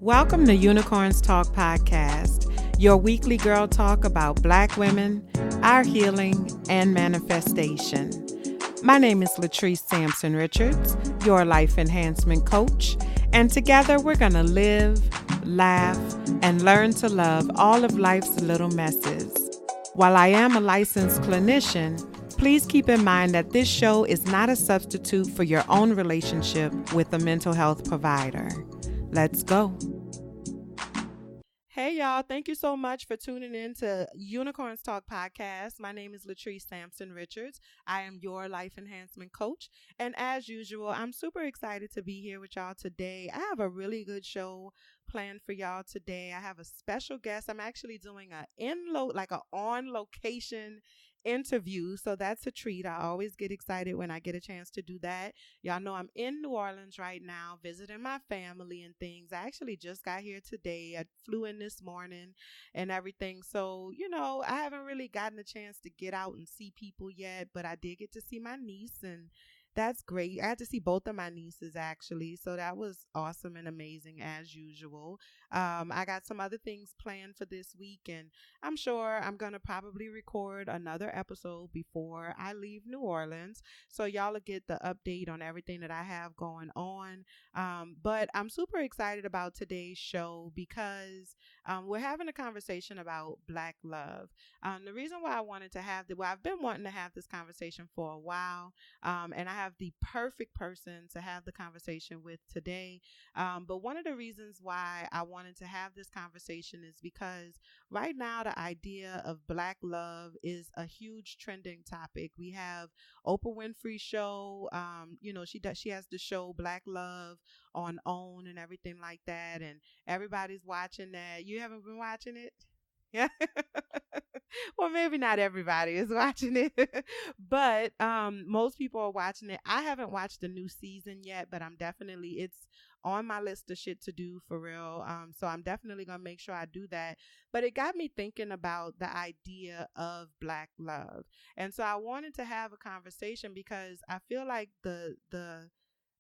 Welcome to Unicorns Talk Podcast, your weekly girl talk about Black women, our healing, and manifestation. My name is Latrice Sampson Richards, your life enhancement coach, and together we're going to live, laugh, and learn to love all of life's little messes. While I am a licensed clinician, please keep in mind that this show is not a substitute for your own relationship with a mental health provider. Let's go. Hey, y'all. Thank you so much for tuning in to Unicorns Talk Podcast. My name is Latrice Sampson Richards. I am your life enhancement coach. And as usual, I'm super excited to be here with y'all today. I have a really good show planned for y'all today. I have a special guest. I'm actually doing a on location interview, so that's a treat. I always get excited when I get a chance to do that. Y'all know I'm in New Orleans right now visiting my family and things. I actually just got here today. I flew in this morning and everything, so I haven't really gotten a chance to get out and see people yet, but I did get to see my niece, and that's great. I had to see both of my nieces actually, so that was awesome and amazing as usual. I got some other things planned for this week, and I'm sure I'm going to probably record another episode before I leave New Orleans, so y'all will get the update on everything that I have going on. But I'm super excited about today's show because we're having a conversation about Black love. The reason why I wanted to I've been wanting to have this conversation for a while, and I have the perfect person to have the conversation with today. But one of the reasons why I wanted to have this conversation is because right now the idea of Black love is a huge trending topic. We have Oprah Winfrey's show. She has the show Black Love on OWN and everything like that, and everybody's watching that. You haven't been watching it? Yeah. Well, maybe not everybody is watching it, but most people are watching it. I haven't watched the new season yet, but it's on my list of shit to do for real. So I'm definitely going to make sure I do that. But it got me thinking about the idea of Black love. And so I wanted to have a conversation because I feel like the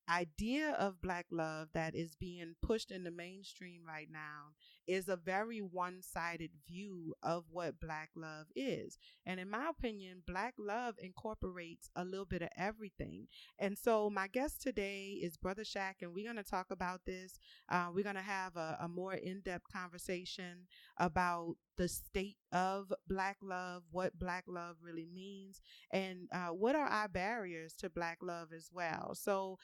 idea of Black love that is being pushed in the mainstream right now is a very one-sided view of what Black love is. And in my opinion, Black love incorporates a little bit of everything. And so my guest today is Brother Shaq, and we're going to talk about this. We're going to have a more in-depth conversation about the state of Black love, what Black love really means, and what are our barriers to Black love as well. So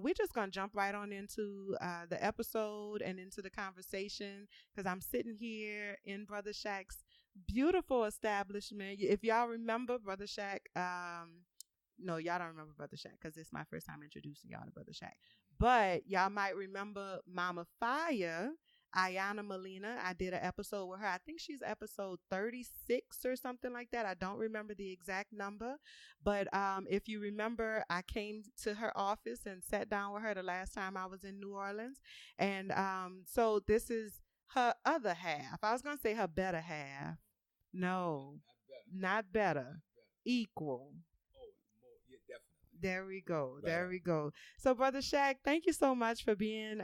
we're just going to jump right on into the episode and into the conversation because I'm sitting here in Brother Shaq's beautiful establishment. If y'all remember Brother Shaq, no, y'all don't remember Brother Shaq because it's my first time introducing y'all to Brother Shaq. But y'all might remember Mama Fire, Ayana Molina. I did an episode with her. I think she's episode 36 or something like that. I don't remember the exact number. But if you remember, I came to her office and sat down with her the last time I was in New Orleans. And so this is her other half. I was going to say her better half. No, not better. Equal. There we go. Right. There we go. So, Brother Shaq, thank you so much for being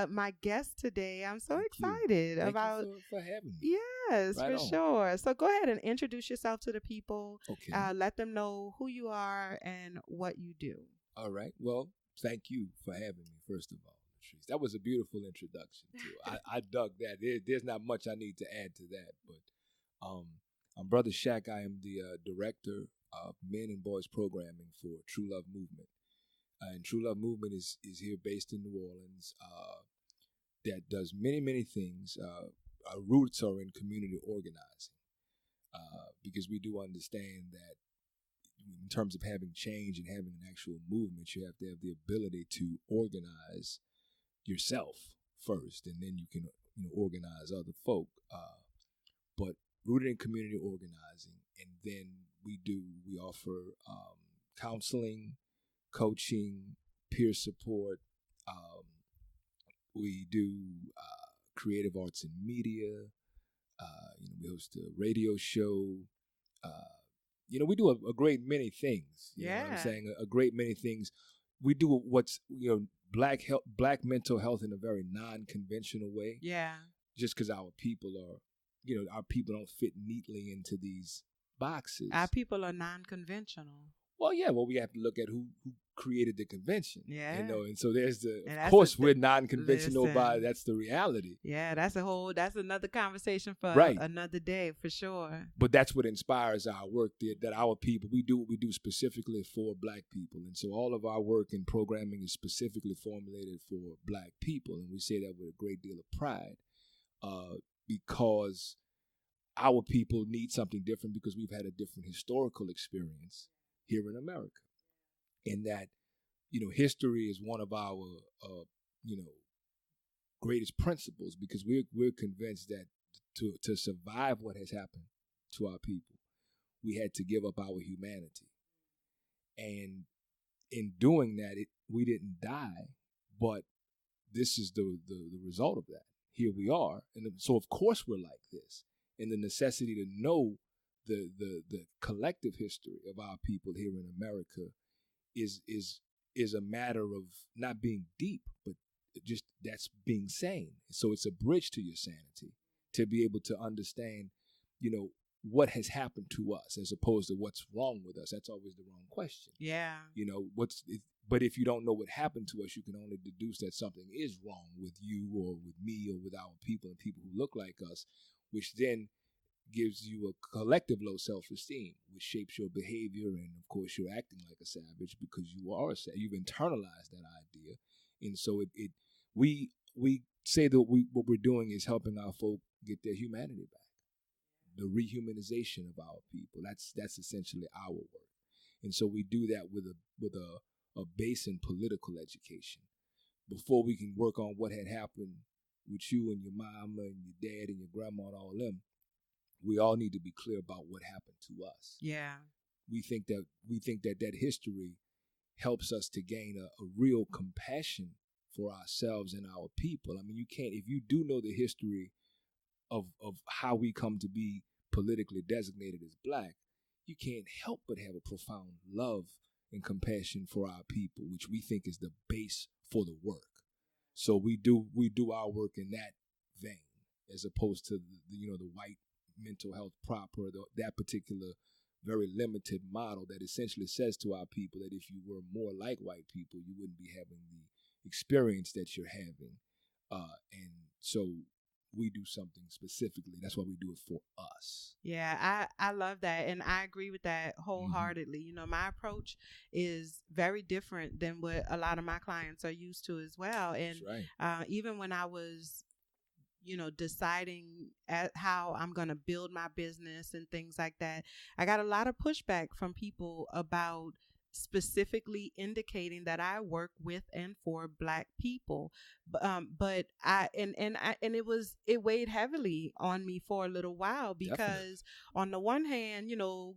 my guest today. I'm so excited about. Thank you for having me. Yes, right for on. Sure. So, go ahead and introduce yourself to the people. Okay. Let them know who you are and what you do. All right. Well, thank you for having me, first of all. Latrice. That was a beautiful introduction, too. I dug that. There's not much I need to add to that, but I'm Brother Shaq. I am the director of men and boys programming for True Love Movement. And True Love Movement is here based in New Orleans that does many, many things. Our roots are in community organizing because we do understand that in terms of having change and having an actual movement, you have to have the ability to organize yourself first, and then you can organize other folk. But rooted in community organizing, and then we offer counseling, coaching, peer support. We do creative arts and media. We host a radio show. We do a great many things. You know what I'm saying? A great many things we do what's black mental health in a very non-conventional way. Yeah. Just because our people don't fit neatly into these boxes. Our people are non-conventional. Well, yeah. Well, we have to look at who created the convention. Yeah. And so there's of course we're non-conventional that's the reality. Yeah, that's another conversation for another day for sure. But that's what inspires our work, that our people, we do what we do specifically for Black people. And so all of our work and programming is specifically formulated for Black people. And we say that with a great deal of pride because our people need something different because we've had a different historical experience here in America. In that, history is one of our, greatest principles because we're convinced that to survive what has happened to our people, we had to give up our humanity. And in doing that, we didn't die, but this is the result of that. Here we are. And so, of course, we're like this. And the necessity to know the collective history of our people here in America is a matter of not being deep, but just that's being sane. So it's a bridge to your sanity to be able to understand, what has happened to us as opposed to what's wrong with us. That's always the wrong question. Yeah. But if you don't know what happened to us, you can only deduce that something is wrong with you or with me or with our people and people who look like us, which then gives you a collective low self-esteem, which shapes your behavior, and of course you're acting like a savage because you've internalized that idea. And so we say that what we're doing is helping our folk get their humanity back, the rehumanization of our people. That's essentially our work. And so we do that with a base in political education. Before we can work on what had happened with you and your mama and your dad and your grandma and all them, we all need to be clear about what happened to us. Yeah. We think that history helps us to gain a real compassion for ourselves and our people. I mean, if you do know the history of how we come to be politically designated as Black, you can't help but have a profound love and compassion for our people, which we think is the base for the work. So we do our work in that vein, as opposed to the white mental health proper, that particular very limited model that essentially says to our people that if you were more like white people, you wouldn't be having the experience that you're having. And so we do something specifically. That's why we do it for us. Yeah, I love that. And I agree with that wholeheartedly. Mm-hmm. My approach is very different than what a lot of my clients are used to as well. And that's right. Even when I was deciding how I'm going to build my business and things like that, I got a lot of pushback from people about specifically indicating that I work with and for Black people. But it weighed heavily on me for a little while because Definitely. On the one hand,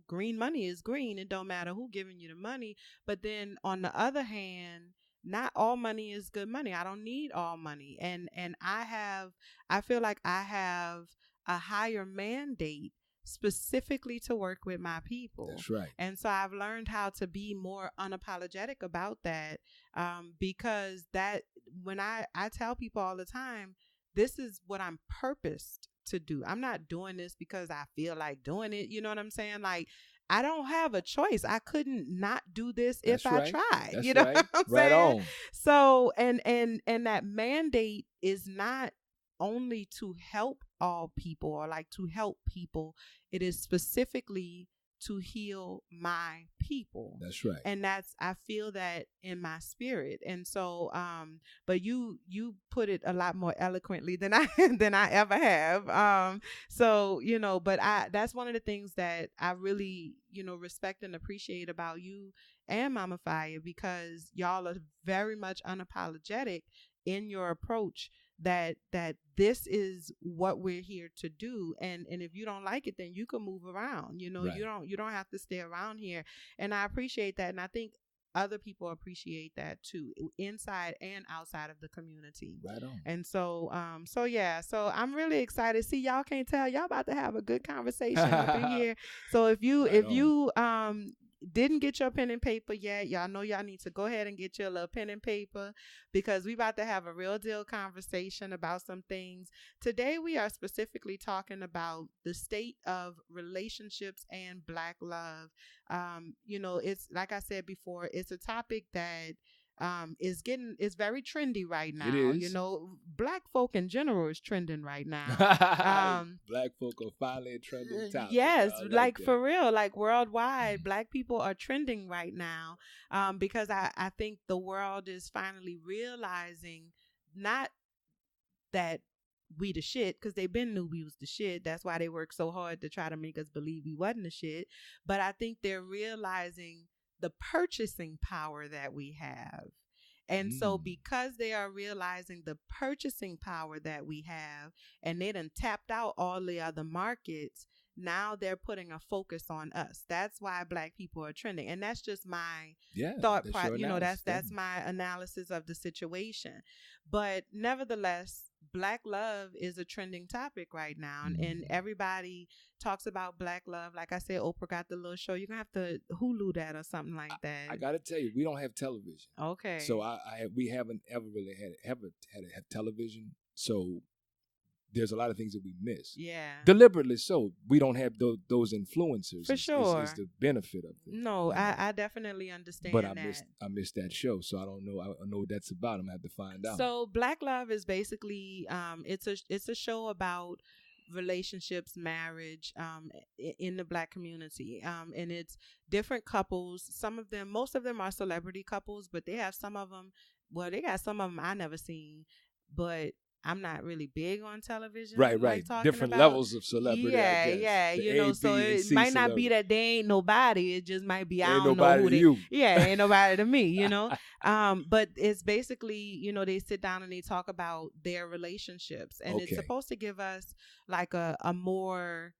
green money is green. It don't matter who giving you the money. But then on the other hand, not all money is good money. I don't need all money. And I feel like I have a higher mandate specifically to work with my people. That's right. And so I've learned how to be more unapologetic about that, because that when I tell people all the time, this is what I'm purposed to do. I'm not doing this because I feel like doing it. You know what I'm saying? Like, I don't have a choice. I couldn't not do this if I tried. That's you know right. what I'm right saying? On. So, and that mandate is not only to help all people or like to help people. It is specifically to heal my people. That's right. And I feel that in my spirit. And so, but you put it a lot more eloquently than I ever have. So, but that's one of the things that I really, respect and appreciate about you and Mama Fire, because y'all are very much unapologetic in your approach that this is what we're here to do, and if you don't like it, then you can move around. Right. You don't have to stay around here, and I appreciate that, and I think other people appreciate that too, inside and outside of the community. Right on. And so so I'm really excited. See, y'all can't tell, y'all about to have a good conversation up in here. So if you didn't get your pen and paper yet, y'all know y'all need to go ahead and get your little pen and paper, because we about to have a real deal conversation about some things. Today we are specifically talking about the state of relationships and Black love. It's like I said before, it's a topic that is very trendy right now. It is. Black folk in general is trending right now. Black folk are finally a trending topic. Yes, like that. for real, like worldwide, Black people are trending right now, because I think the world is finally realizing not that we the shit, because they been knew we was the shit. That's why they worked so hard to try to make us believe we wasn't the shit. But I think they're realizing the purchasing power that we have. And so because they are realizing the purchasing power that we have, and they done tapped out all the other markets, now they're putting a focus on us. That's why Black people are trending. And that's just my thought process. That's my analysis of the situation. But nevertheless, Black love is a trending topic right now. And everybody talks about Black love. Like I said, Oprah got the little show. You're going to have to Hulu that or something like that. I got to tell you, we don't have television. Okay. So we haven't ever really had television. So there's a lot of things that we miss. Yeah. Deliberately so. We don't have those influencers. For sure. It's the benefit of it. No, I definitely understand but that. I missed that show, so I don't know. I know what that's about. I'm going to have to find out. So Black Love is basically, it's a show about relationships, marriage, in the Black community. And it's different couples. Most of them are celebrity couples, but they have some of them, they got some of them I never seen, but I'm not really big on television. Right. Like Different levels of celebrity. Yeah. The So it C might not celebrity. be that they ain't nobody. It just might be I ain't don't know nobody who to they. you. Yeah, ain't nobody to me. But it's basically they sit down and they talk about their relationships, and it's supposed to give us like a more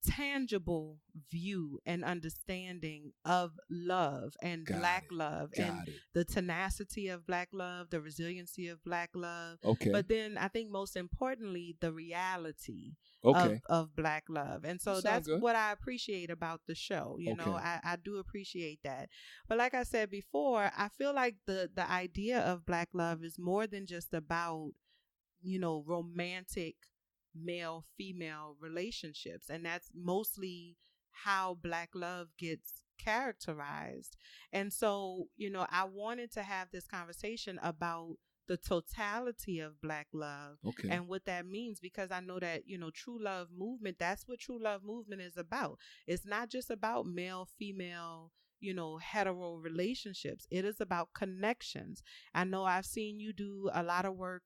tangible view and understanding of love and Black love and the tenacity of Black love, the resiliency of Black love. Okay. But then I think most importantly, the reality of Black love. And so that's good. what I appreciate about the show. I do appreciate that. But like I said before, I feel like the idea of Black love is more than just about, romantic male-female relationships, and that's mostly how Black love gets characterized. And so I wanted to have this conversation about the totality of Black love and what that means, because I know that true love movement, that's what true love movement is about. It's not just about male female hetero relationships. It is about connections. I know I've seen you do a lot of work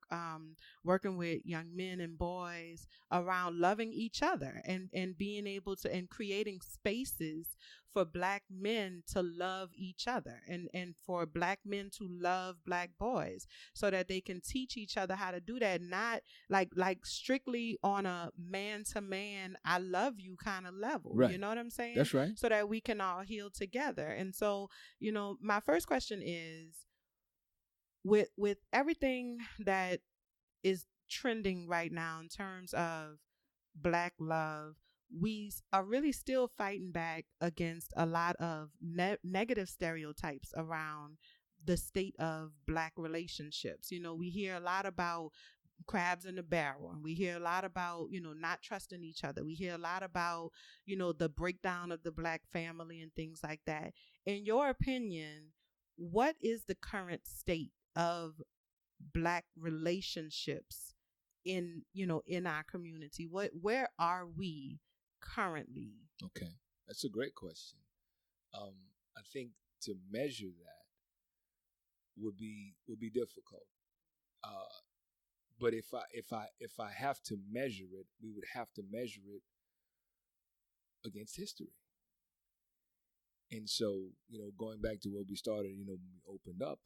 working with young men and boys around loving each other and being able to, and creating spaces for Black men to love each other and for Black men to love Black boys, so that they can teach each other how to do that, not like strictly on a man to man I love you kind of level. Right. You know what I'm saying? That's right. So that we can all heal together. And so my first question is, with everything that is trending right now in terms of Black love, we are really still fighting back against a lot of negative stereotypes around the state of Black relationships. We hear a lot about crabs in the barrel, and we hear a lot about not trusting each other. We hear a lot about the breakdown of the Black family and things like that. In your opinion, what is the current state of Black relationships in our community? Where are we currently? Okay, that's a great question. I think to measure that would be difficult. But if I have to measure it, we would have to measure it against history. And so, going back to where we started, when we opened up,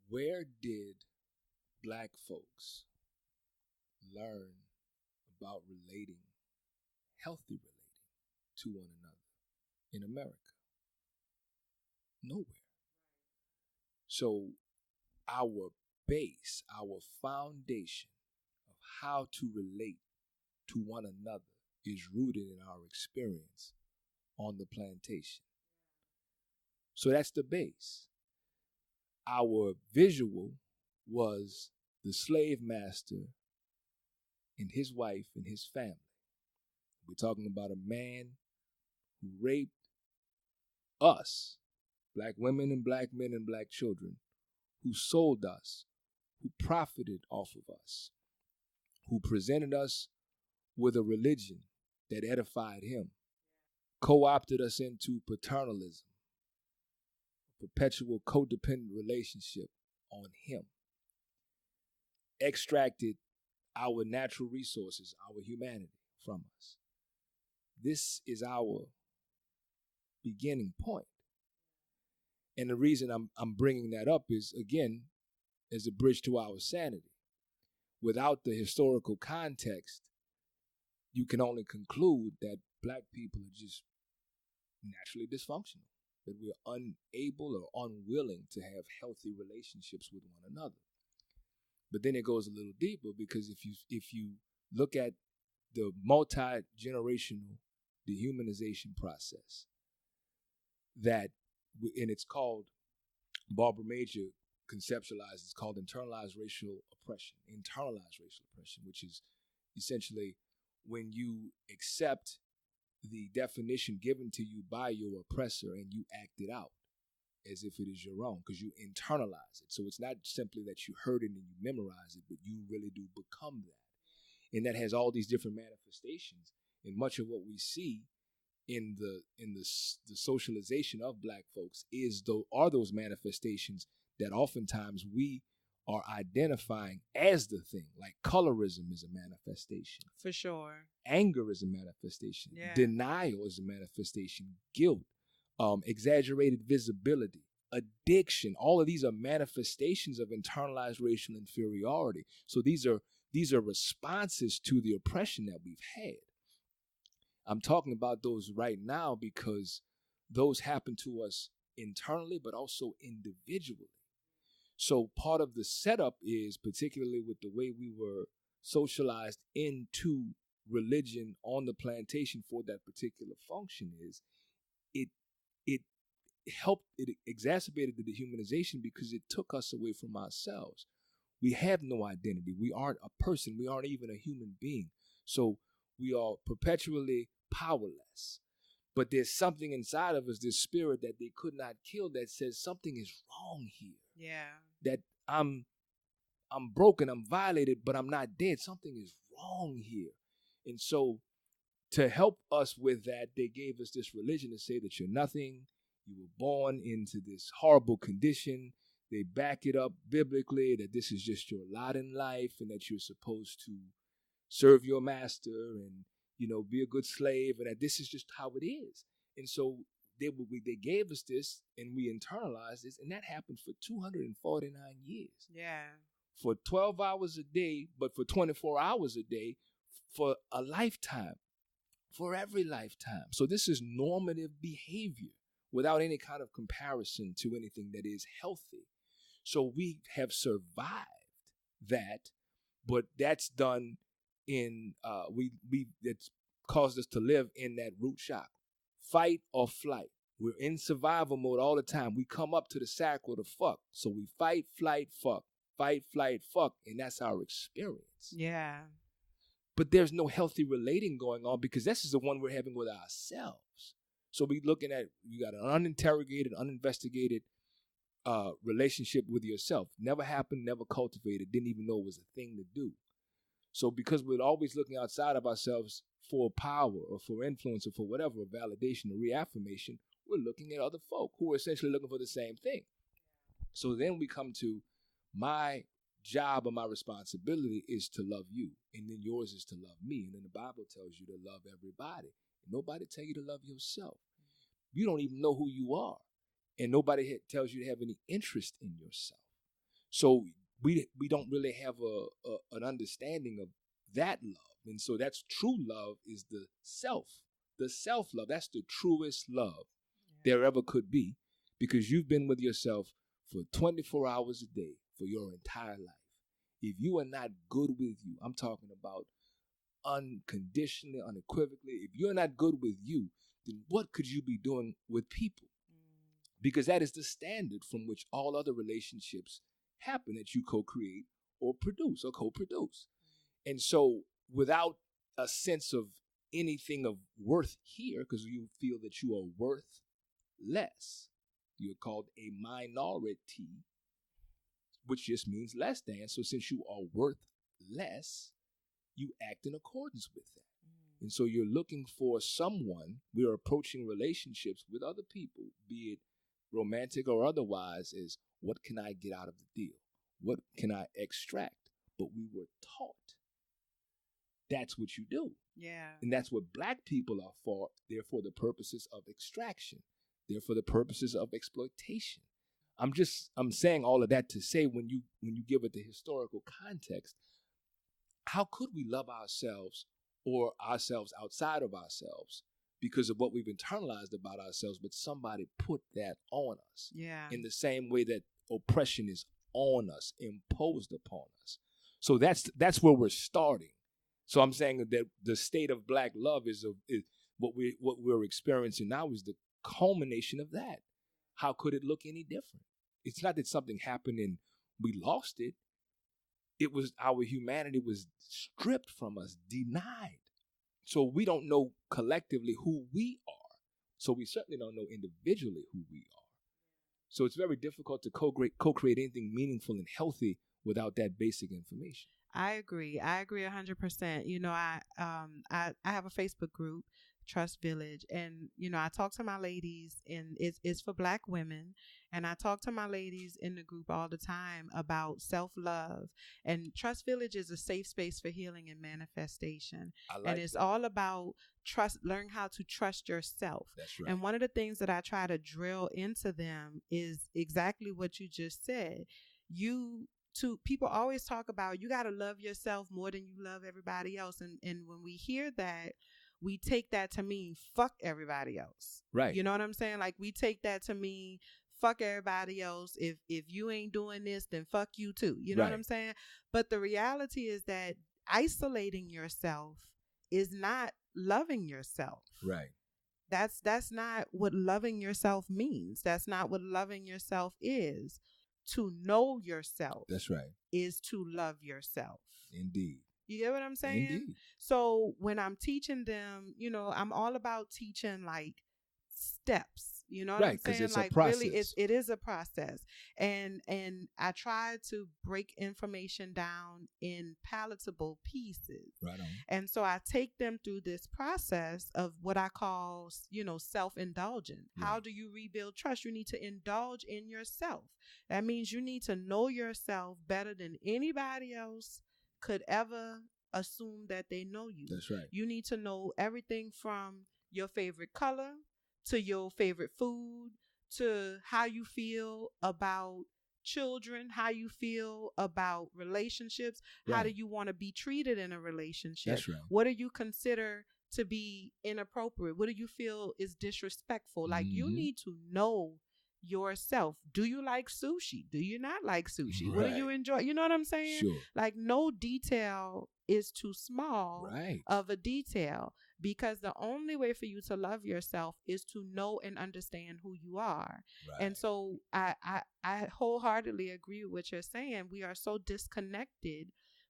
where did Black folks learn about healthy relating to one another in America? Nowhere. So our base, our foundation of how to relate to one another is rooted in our experience on the plantation. So that's the base. Our visual was the slave master and his wife and his family. We're talking about a man who raped us, black women and black men and black children, who sold us, who profited off of us, who presented us with a religion that edified him, co-opted us into paternalism, perpetual codependent relationship on him, extracted our natural resources, our humanity from us. This is our beginning point. And the reason I'm bringing that up is, again, as a bridge to our sanity. Without the historical context, you can only conclude that black people are just naturally dysfunctional, that we're unable or unwilling to have healthy relationships with one another. But then it goes a little deeper, because if you look at the multi-generational dehumanization process, that, and it's called, Barbara Major conceptualized, it's called internalized racial oppression, which is essentially when you accept the definition given to you by your oppressor and you act it out as if it is your own, because you internalize it. So it's not simply that you heard it and you memorize it, but you really do become that. And that has all these different manifestations. And much of what we see in the socialization of black folks are those manifestations that oftentimes we are identifying as the thing. Like colorism is a manifestation. For sure. Anger is a manifestation. Yeah. Denial is a manifestation. Guilt, exaggerated visibility, addiction. All of these are manifestations of internalized racial inferiority. So these are responses to the oppression that we've had. I'm talking about those right now because those happen to us internally, but also individually. So part of the setup is, particularly with the way we were socialized into religion on the plantation for that particular function, is it exacerbated the dehumanization because it took us away from ourselves. We have no identity. We aren't a person. We aren't even a human being. So we are perpetually powerless. But there's something inside of us, this spirit that they could not kill, that says something is wrong here. Yeah. That I'm broken, I'm violated, but I'm not dead. Something is wrong here. And so to help us with that, they gave us this religion to say that you're nothing. You were born into this horrible condition. They back it up biblically that this is just your lot in life and that you're supposed to serve your master and, be a good slave, and that this is just how it is. And so they gave us this, and we internalized this, and that happened for 249 years. Yeah. For 12 hours a day, but for 24 hours a day, for a lifetime, for every lifetime. So this is normative behavior without any kind of comparison to anything that is healthy. So we have survived that, but that's done in it's caused us to live in that root shock, fight or flight. We're in survival mode all the time. We come up to the sack or the fuck, so we fight, flight, fuck, and that's our experience. Yeah. But there's no healthy relating going on because this is the one we're having with ourselves. So we looking at, you got an uninterrogated, uninvestigated relationship with yourself. Never happened, never cultivated, didn't even know it was a thing to do. So because we're always looking outside of ourselves for power or for influence or for whatever, validation or reaffirmation, we're looking at other folk who are essentially looking for the same thing. So then we come to, my job or my responsibility is to love you, and then yours is to love me. And then the Bible tells you to love everybody. Nobody tell you to love yourself. You don't even know who you are, and nobody tells you to have any interest in yourself. So we don't really have an understanding of that love. And so that's true love, is the self-love. That's the truest love there ever could be, because you've been with yourself for 24 hours a day for your entire life. If you are not good with you, I'm talking about unconditionally, unequivocally, if you're not good with you, then what could you be doing with people? Because that is the standard from which all other relationships happen that you co-create or produce or co-produce. And so without a sense of anything of worth here, because you feel that you are worth less, you're called a minority, which just means less than. So since you are worth less, you act in accordance with that. And so you're looking for someone, we are approaching relationships with other people, be it romantic or otherwise, is what can I get out of the deal? What can I extract? But we were taught that's what you do. Yeah. And that's what Black people are for. They're for the purposes of extraction. They're for the purposes of exploitation. I'm saying all of that to say when you give it the historical context, how could we love ourselves or ourselves outside of ourselves because of what we've internalized about ourselves, but somebody put that on us. Yeah. In the same way that oppression is on us, imposed upon us. So that's where we're starting. So I'm saying that the state of Black love is what we're experiencing now is the culmination of that. How could it look any different? It's not that something happened and we lost it. It was our humanity was stripped from us, denied. So we don't know collectively who we are. So we certainly don't know individually who we are. So it's very difficult to co-create anything meaningful and healthy without that basic information. I agree 100%. You know, I have a Facebook group, Trust Village, and you know, I talk to my ladies, and it's for Black women, and I talk to my ladies in the group all the time about self-love. And Trust Village is a safe space for healing and manifestation. And it's all about learn how to trust yourself. That's right. And one of the things that I try to drill into them is exactly what you just said. People always talk about you got to love yourself more than you love everybody else. And when we hear that, we take that to mean fuck everybody else. Right. You know what I'm saying? Like we take that to mean fuck everybody else. If you ain't doing this, then fuck you too. You know what I'm saying? But the reality is that isolating yourself is not loving yourself. Right. That's not what loving yourself means. That's not what loving yourself is. To know yourself. That's right. Is to love yourself. Indeed. You get what I'm saying? Indeed. So when I'm teaching them, you know, I'm all about teaching like steps. You know what I'm saying? Right, because it's like a process. Really, it is a process, and I try to break information down in palatable pieces. Right on. And so I take them through this process of what I call, you know, self-indulgent. Right. How do you rebuild trust? You need to indulge in yourself. That means you need to know yourself better than anybody else could ever assume that they know you. That's right. You need to know everything from your favorite color to your favorite food, to how you feel about children, how you feel about relationships, how do you want to be treated in a relationship? That's right. What do you consider to be inappropriate? What do you feel is disrespectful? Like you need to know yourself. Do you like sushi? Do you not like sushi? What do you enjoy? You know what I'm saying? Sure. Like no detail is too small of a detail, because the only way for you to love yourself is to know and understand who you are. Right. And so I wholeheartedly agree with what you're saying. We are so disconnected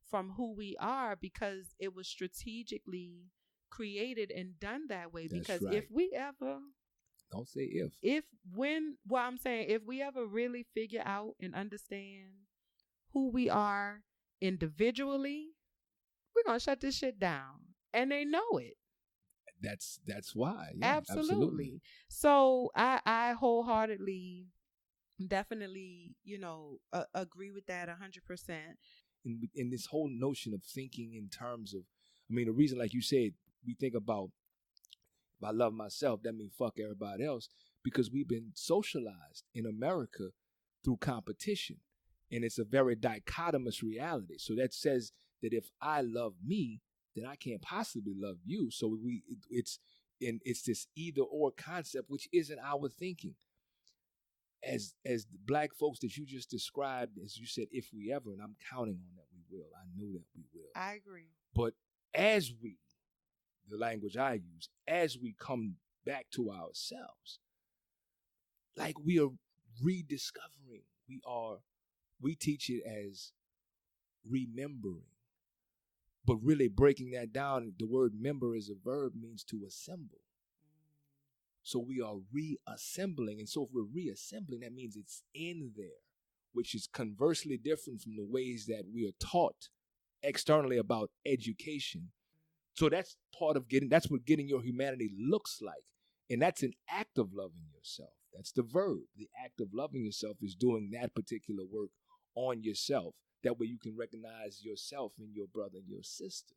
from who we are because it was strategically created and done that way. That's because right. if we ever Don't say if. I'm saying if we ever really figure out and understand who we are individually, we're going to shut this shit down. And they know it. That's why. Yeah, absolutely. So I wholeheartedly, definitely, you know, agree with that 100%. In this whole notion of thinking in terms of, I mean, the reason, like you said, we think about, if I love myself, that means fuck everybody else, because we've been socialized in America through competition. And it's a very dichotomous reality. So that says that if I love me, then I can't possibly love you. So it's this either or concept, which isn't our thinking. As the Black folks that you just described, as you said, if we ever, and I'm counting on that we will. I know that we will. I agree. But as we, the language I use, as we come back to ourselves. Like we are rediscovering. We teach it as remembering. But really breaking that down, the word member as a verb means to assemble. So we are reassembling. And so if we're reassembling, that means it's in there, which is conversely different from the ways that we are taught externally about education. So that's part of that's what getting your humanity looks like. And that's an act of loving yourself. That's the verb. The act of loving yourself is doing that particular work on yourself. That way you can recognize yourself in your brother and your sister.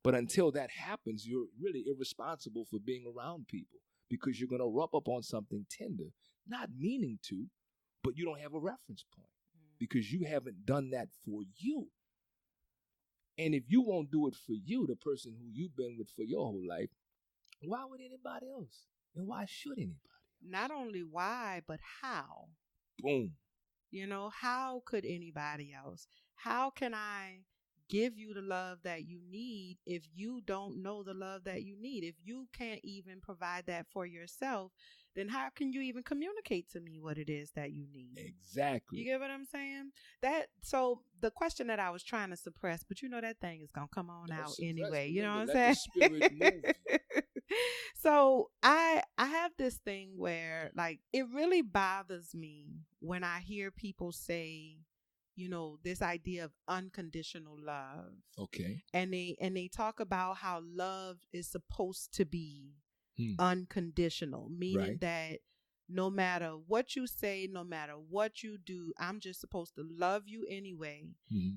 But until that happens, you're really irresponsible for being around people because you're going to rub up on something tender, not meaning to, but you don't have a reference point because you haven't done that for you. And if you won't do it for you, the person who you've been with for your whole life, why would anybody else? And why should anybody else? Not only why, but how. Boom. You know, how could anybody else? How can I give you the love that you need if you don't know the love that you need? If you can't even provide that for yourself, then how can you even communicate to me what it is that you need? Exactly. You get what I'm saying? So the question that I was trying to suppress, but you know that thing is going to come on out anyway. You know what I'm saying? The spirit move. So I have this thing where like it really bothers me when I hear people say, you know, this idea of unconditional love. Okay. And they talk about how love is supposed to be unconditional, meaning that no matter what you say, no matter what you do, I'm just supposed to love you anyway.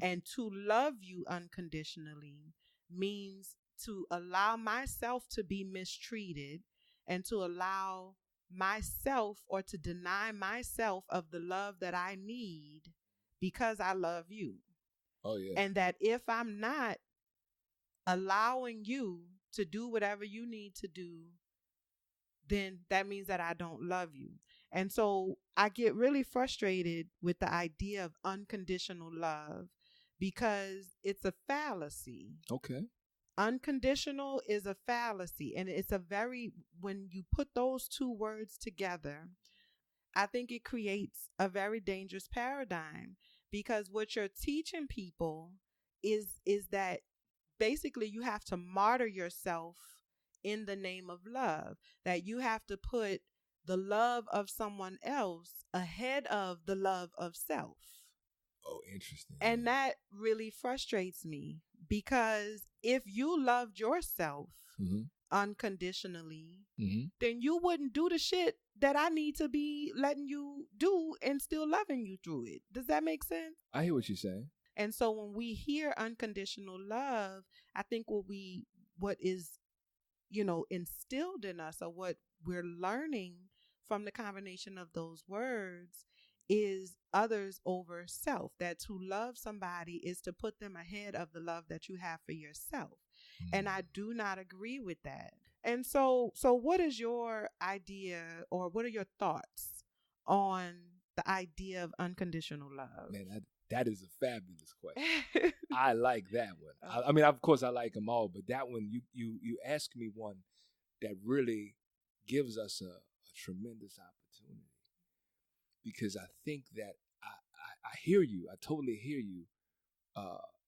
And to love you unconditionally means to allow myself to be mistreated and to allow myself or to deny myself of the love that I need because I love you. Oh, yeah. And that if I'm not allowing you to do whatever you need to do, then that means that I don't love you. And so I get really frustrated with the idea of unconditional love because it's a fallacy. Okay. Unconditional is a fallacy. And it's when you put those two words together, I think it creates a very dangerous paradigm because what you're teaching people is that basically you have to martyr yourself in the name of love, that you have to put the love of someone else ahead of the love of self. Oh, interesting. And that really frustrates me because if you loved yourself unconditionally, then you wouldn't do the shit that I need to be letting you do and still loving you through it. Does that make sense? I hear what you're saying. And so when we hear unconditional love, I think what is, you know, instilled in us or what we're learning from the combination of those words is others over self, that to love somebody is to put them ahead of the love that you have for yourself. And I do not agree with that. And so what is your idea or what are your thoughts on the idea of unconditional love? Man, that is a fabulous question. I like that one. I mean, of course, I like them all, but that one, you ask me one that really gives us a tremendous opportunity because I think that I hear you. I totally hear you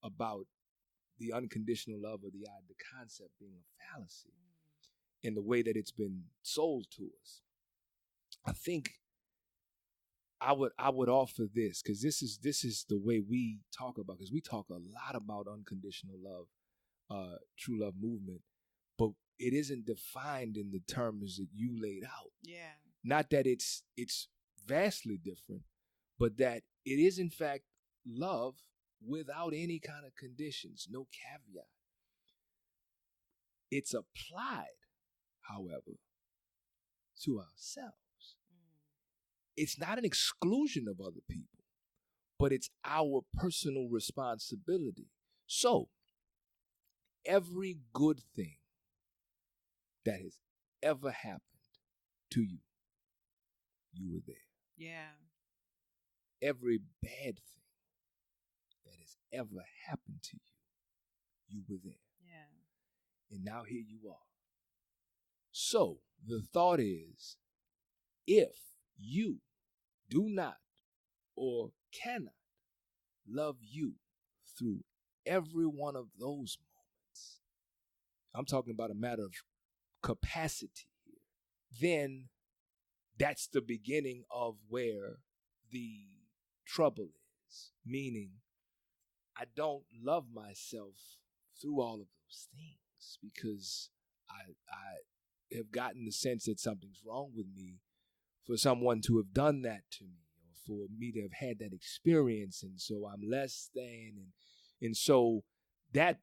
about the unconditional love or the concept being a fallacy in the way that it's been sold to us. I think I would offer this because this is the way we talk about, because we talk a lot about unconditional love, true love movement, but it isn't defined in the terms that you laid out. Yeah. Not that it's vastly different, but that it is in fact love without any kind of conditions, no caveat. It's applied, however, to ourselves. It's not an exclusion of other people, but it's our personal responsibility. So, every good thing that has ever happened to you, you were there. Yeah. Every bad thing that has ever happened to you, you were there. Yeah. And now here you are. So the thought is, if you do not or cannot love you through every one of those moments, I'm talking about a matter of capacity here, then that's the beginning of where the trouble is. Meaning, I don't love myself through all of those things because I have gotten the sense that something's wrong with me for someone to have done that to me, or for me to have had that experience, and so I'm less than, and so that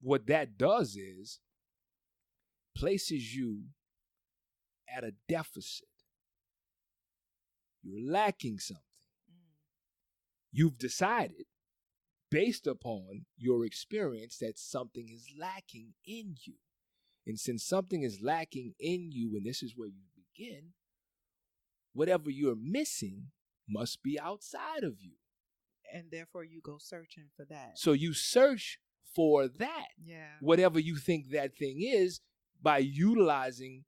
what that does is places you at a deficit. You're lacking something. You've decided, based upon your experience, that something is lacking in you. And since something is lacking in you, and this is where you begin, whatever you're missing must be outside of you. And therefore you go searching for that. So you search for that. Yeah. Whatever you think that thing is, by utilizing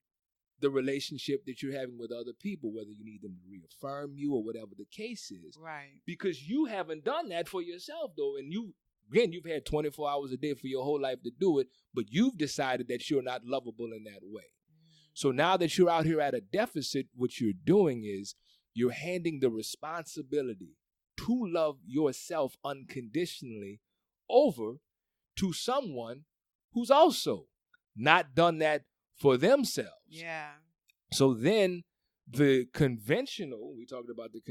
the relationship that you're having with other people, whether you need them to reaffirm you or whatever the case is. Right. Because you haven't done that for yourself, though. And you've had 24 hours a day for your whole life to do it, but you've decided that you're not lovable in that way. So now that you're out here at a deficit, what you're doing is you're handing the responsibility to love yourself unconditionally over to someone who's also not done that for themselves. Yeah. So then we talked about the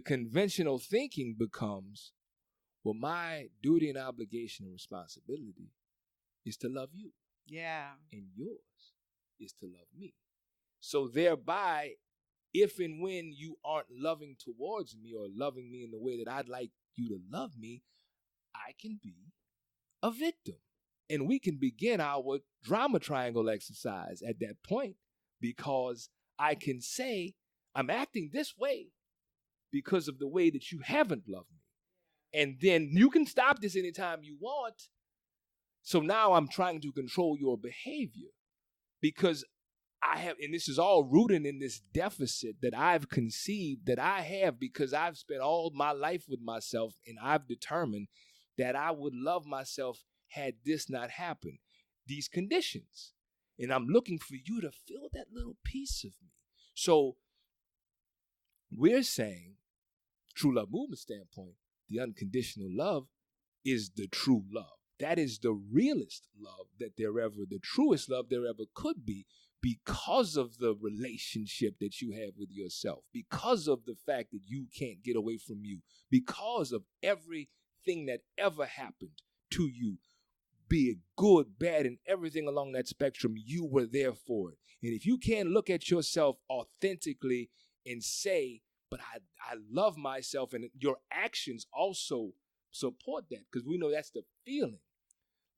conventional thinking becomes, well, my duty and obligation and responsibility is to love you. Yeah. And yours is to love me. So thereby, if and when you aren't loving towards me or loving me in the way that I'd like you to love me, I can be a victim. And we can begin our drama triangle exercise at that point, because I can say, I'm acting this way because of the way that you haven't loved me. And then you can stop this anytime you want. So now I'm trying to control your behavior because and this is all rooted in this deficit that I've conceived that I have because I've spent all my life with myself, and I've determined that I would love myself had this not happened, these conditions. And I'm looking for you to fill that little piece of me. So we're saying, true love movement standpoint, the unconditional love is the true love. That is the realest love the truest love there ever could be, because of the relationship that you have with yourself, because of the fact that you can't get away from you, because of everything that ever happened to you, be it good, bad, and everything along that spectrum, you were there for it. And if you can't look at yourself authentically and say, but I love myself, and your actions also support that, because we know that's the feeling.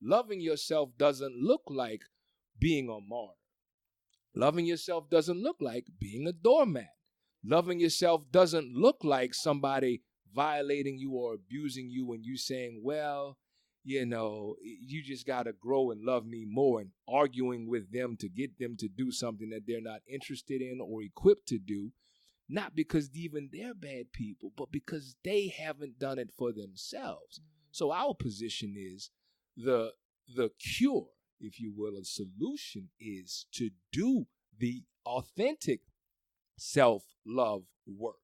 Loving yourself doesn't look like being a martyr. Loving yourself doesn't look like being a doormat. Loving yourself doesn't look like somebody violating you or abusing you and you saying, well, you just got to grow and love me more, and arguing with them to get them to do something that they're not interested in or equipped to do. Not because even they're bad people, but because they haven't done it for themselves. So our position is the cure, if you will, a solution is to do the authentic self-love work,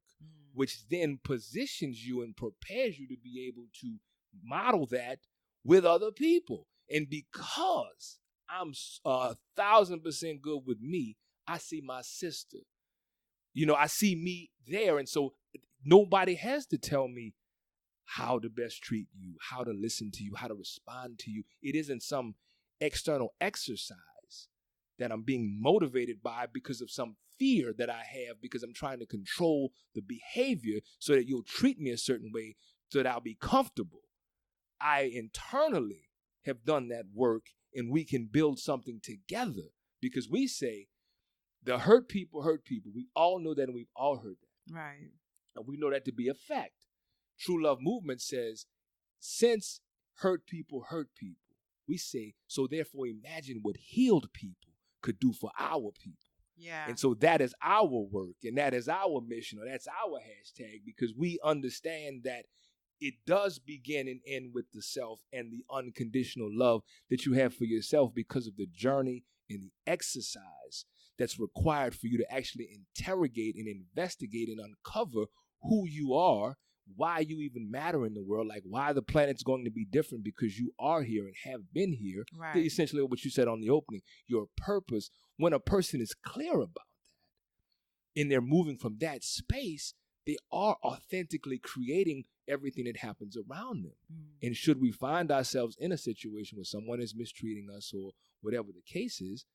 which then positions you and prepares you to be able to model that with other people. And because I'm 1,000% good with me, I see my sister. I see me there. And so nobody has to tell me how to best treat you, how to listen to you, how to respond to you. It isn't some external exercise that I'm being motivated by because of some fear that I have, because I'm trying to control the behavior so that you'll treat me a certain way so that I'll be comfortable. I internally have done that work, and we can build something together, because we say the hurt people hurt people. We all know that, and we've all heard that. Right. And we know that to be a fact. True Love Movement says, since hurt people hurt people, we say, so therefore imagine what healed people could do for our people. Yeah. And so that is our work, and that is our mission, or that's our hashtag, because we understand that it does begin and end with the self and the unconditional love that you have for yourself, because of the journey and the exercise that's required for you to actually interrogate and investigate and uncover who you are, why you even matter in the world, like why the planet's going to be different because you are here and have been here. Right. Essentially what you said on the opening, your purpose. When a person is clear about that and they're moving from that space, they are authentically creating everything that happens around them. And should we find ourselves in a situation where someone is mistreating us or whatever the case is,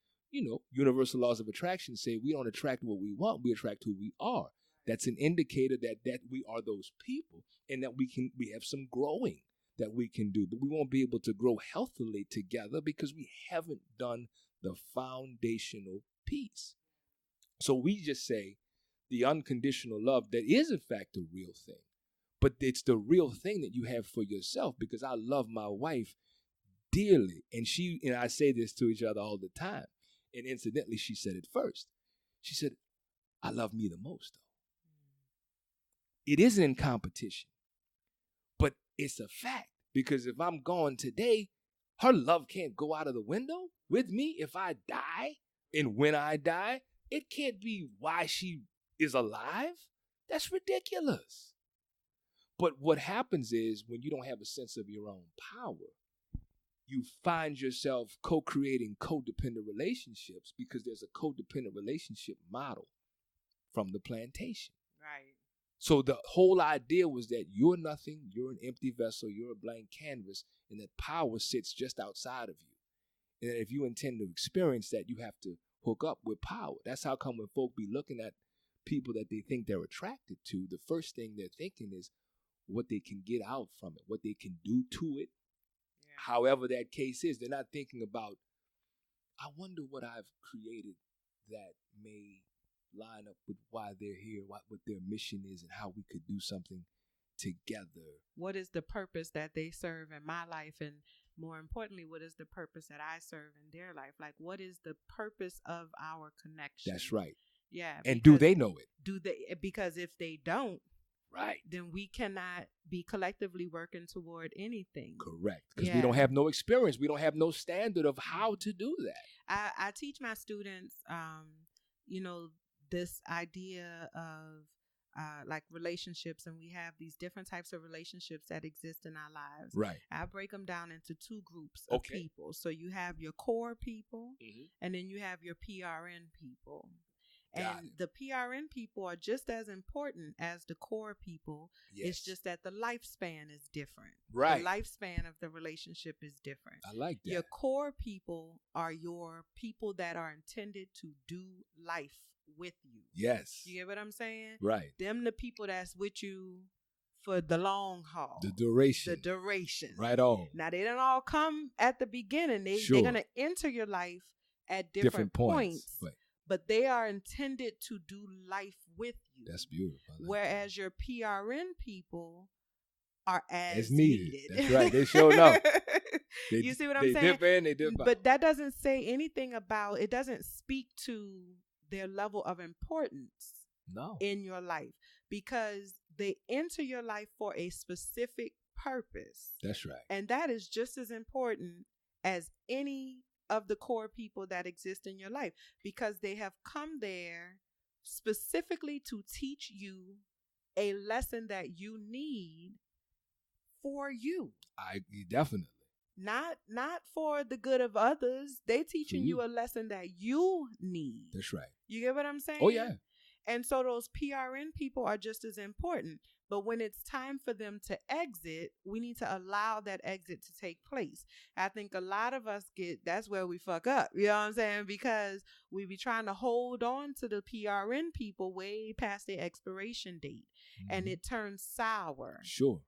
universal laws of attraction say we don't attract what we want, we attract who we are. That's an indicator that we are those people, and that we have some growing that we can do. But we won't be able to grow healthily together because we haven't done the foundational piece. So we just say the unconditional love that is in fact a real thing. But it's the real thing that you have for yourself, because I love my wife dearly. And she and I say this to each other all the time. And incidentally, she said it first. She said, I love me the most, though. It isn't in competition, but it's a fact, because if I'm gone today, her love can't go out of the window with me if I die. And when I die, it can't be why she is alive. That's ridiculous. But what happens is when you don't have a sense of your own power, you find yourself co-creating codependent relationships, because there's a codependent relationship model from the plantation. Right. So the whole idea was that you're nothing, you're an empty vessel, you're a blank canvas, and that power sits just outside of you. And that if you intend to experience that, you have to hook up with power. That's how come when folk be looking at people that they think they're attracted to, the first thing they're thinking is what they can get out from it, what they can do to it. Yeah. However that case is, they're not thinking about, I wonder what I've created that may line up with why they're here, what their mission is, and how we could do something together. What is the purpose that they serve in my life? And more importantly, what is the purpose that I serve in their life? Like, what is the purpose of our connection? That's right. Yeah. And do they know it? Because if they don't, right, then we cannot be collectively working toward anything. Correct. Because we don't have no experience. We don't have no standard of how to do that. I teach my students, this idea of like relationships, and we have these different types of relationships that exist in our lives. Right. I break them down into two groups of people. So you have your core people, and then you have your PRN people. And the PRN people are just as important as the core people. Yes. It's just that the lifespan is different. Right. The lifespan of the relationship is different. I like that. Your core people are your people that are intended to do life with you. Yes. You get what I'm saying? Right. Them the people that's with you for the long haul. The duration. The duration. Right on. Now, they don't all come at the beginning. They're going to enter your life at different points. But they are intended to do life with you. That's beautiful. Whereas your PRN people are as needed. That's right. They showed up. You see what I'm saying? They dip in, they dip out. But that doesn't say anything about, it doesn't speak to their level of importance in your life, because they enter your life for a specific purpose. That's right. And that is just as important as any of the core people that exist in your life, because they have come there specifically to teach you a lesson that you need for you. Definitely. Not for the good of others. They teaching you a lesson that you need. That's right. You get what I'm saying? Oh, yeah. And so those PRN people are just as important. But when it's time for them to exit, we need to allow that exit to take place. I think a lot of us that's where we fuck up. You know what I'm saying? Because we be trying to hold on to the PRN people way past their expiration date. Mm-hmm. And it turns sour. Sure.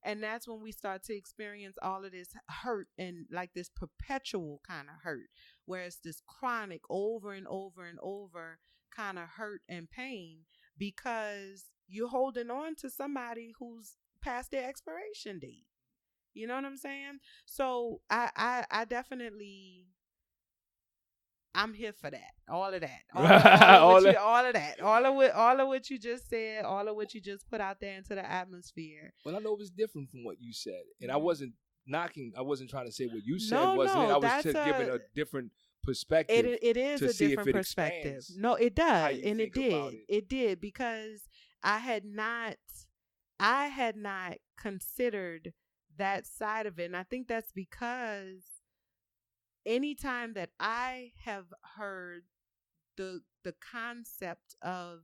And that's when we start to experience all of this hurt, and like this perpetual kind of hurt, where it's this chronic over and over and over kind of hurt and pain, because you're holding on to somebody who's past their expiration date. You know what I'm saying? So I definitely I'm here for that. All of that. All of what you just said, all of what you just put out there into the atmosphere. Well, I know it was different from what you said. And I wasn't knocking, I wasn't trying to say what you said No, wasn't it. I was that's just giving a different perspective. It is to a see different if it perspective. expands No, it does. how you And think it did. about it. It did, because I had not considered that side of it. And I think that's because anytime that I have heard the concept of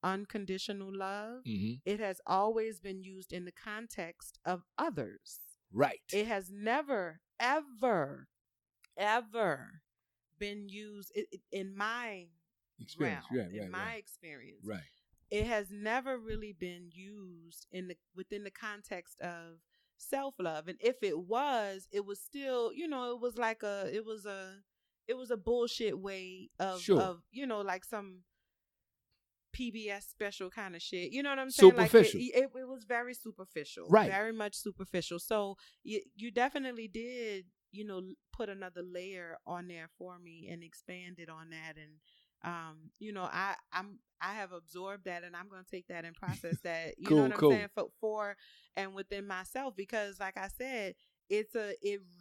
unconditional love, it has always been used in the context of others. Right. It has never, ever, ever been used in my experience. realm, my experience. Right. It has never really been used within the context of self-love. And if it was still, it was like it was a bullshit way of like some PBS special kind of shit. You know what I'm saying? Superficial. Like it was very superficial. Right. Very much superficial. So you definitely did, put another layer on there for me and expanded on that. And I have absorbed that, and I'm going to take that and process that. You know what I'm saying? For and within myself, because like I said, it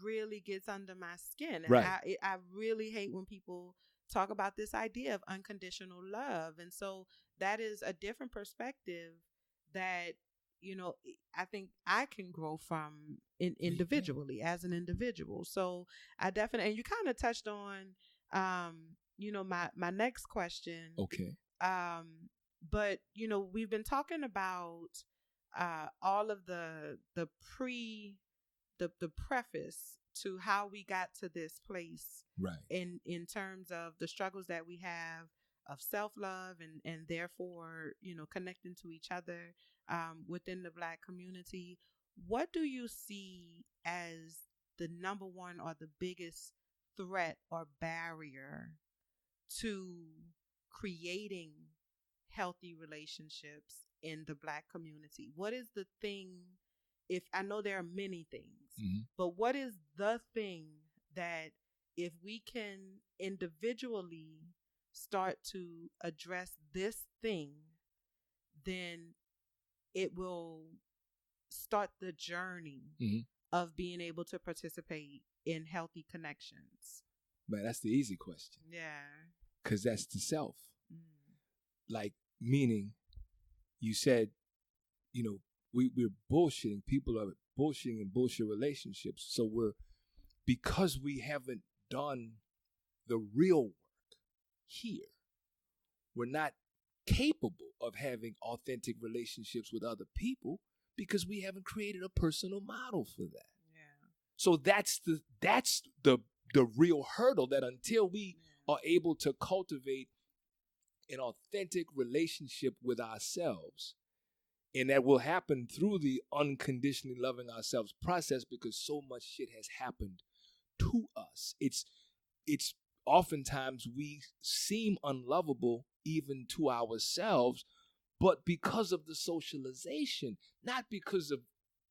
really gets under my skin. Right. I really hate when people talk about this idea of unconditional love. And so that is a different perspective that, I think I can grow from individually as an individual. So I definitely, and you kind of touched on, my next question. Okay. But, we've been talking about all of the preface to how we got to this place, right? In terms of the struggles that we have of self-love and therefore, connecting to each other within the Black community. What do you see as the number one or the biggest threat or barrier to creating healthy relationships in the Black community? What is the thing? If I know there are many things, but what is the thing that if we can individually start to address this thing, then it will start the journey of being able to participate in healthy connections? Man, that's the easy question. Yeah. Because that's the self. Like, meaning, you said, we're bullshitting. People are bullshitting in bullshit relationships. So because we haven't done the real work here, we're not capable of having authentic relationships with other people because we haven't created a personal model for that. Yeah. So that's the real hurdle, that until we are able to cultivate an authentic relationship with ourselves, and that will happen through the unconditionally loving ourselves process, because so much shit has happened to us. It's oftentimes we seem unlovable even to ourselves, but because of the socialization, not because of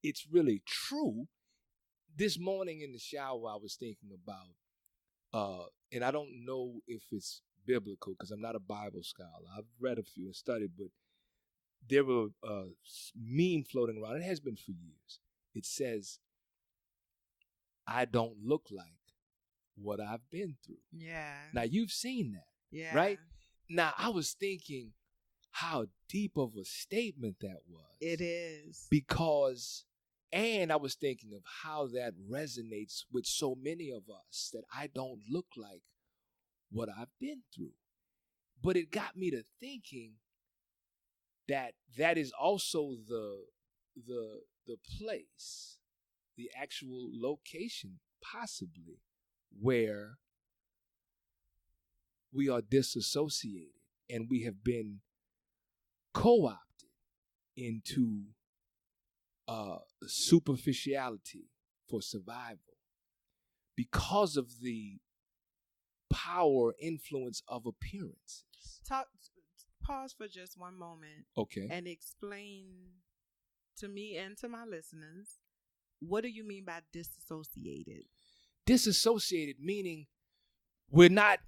it's really true. This morning in the shower, I was thinking about, and I don't know if it's biblical because I'm not a Bible scholar. I've read a few and studied, but there were a meme floating around. It has been for years. It says, "I don't look like what I've been through." Yeah. Now, you've seen that. Yeah. Right? Now, I was thinking how deep of a statement that was. It is. Because, and I was thinking of how that resonates with so many of us, that I don't look like what I've been through. But it got me to thinking that is also the place, the actual location, possibly, where we are disassociated and we have been co-opted into superficiality for survival because of the power influence of appearances. Pause for just one moment. Okay. And explain to me and to my listeners, what do you mean by disassociated? Disassociated meaning we're not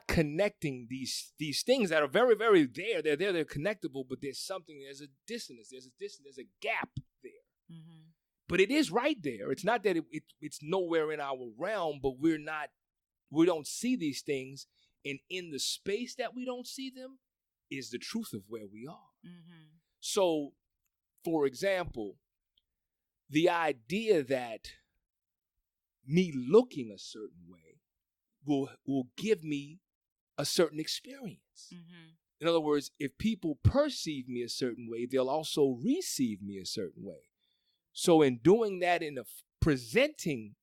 connecting these things that are very, very there. They're there, they're connectable, but there's a dissonance, there's a gap there. Mm-hmm. But it is right there. It's not that it's nowhere in our realm, but we don't see these things, and in the space that we don't see them is the truth of where we are. Mm-hmm. So, for example, the idea that me looking a certain way will give me a certain experience. Mm-hmm. In other words, if people perceive me a certain way, they'll also receive me a certain way. So in doing that, presenting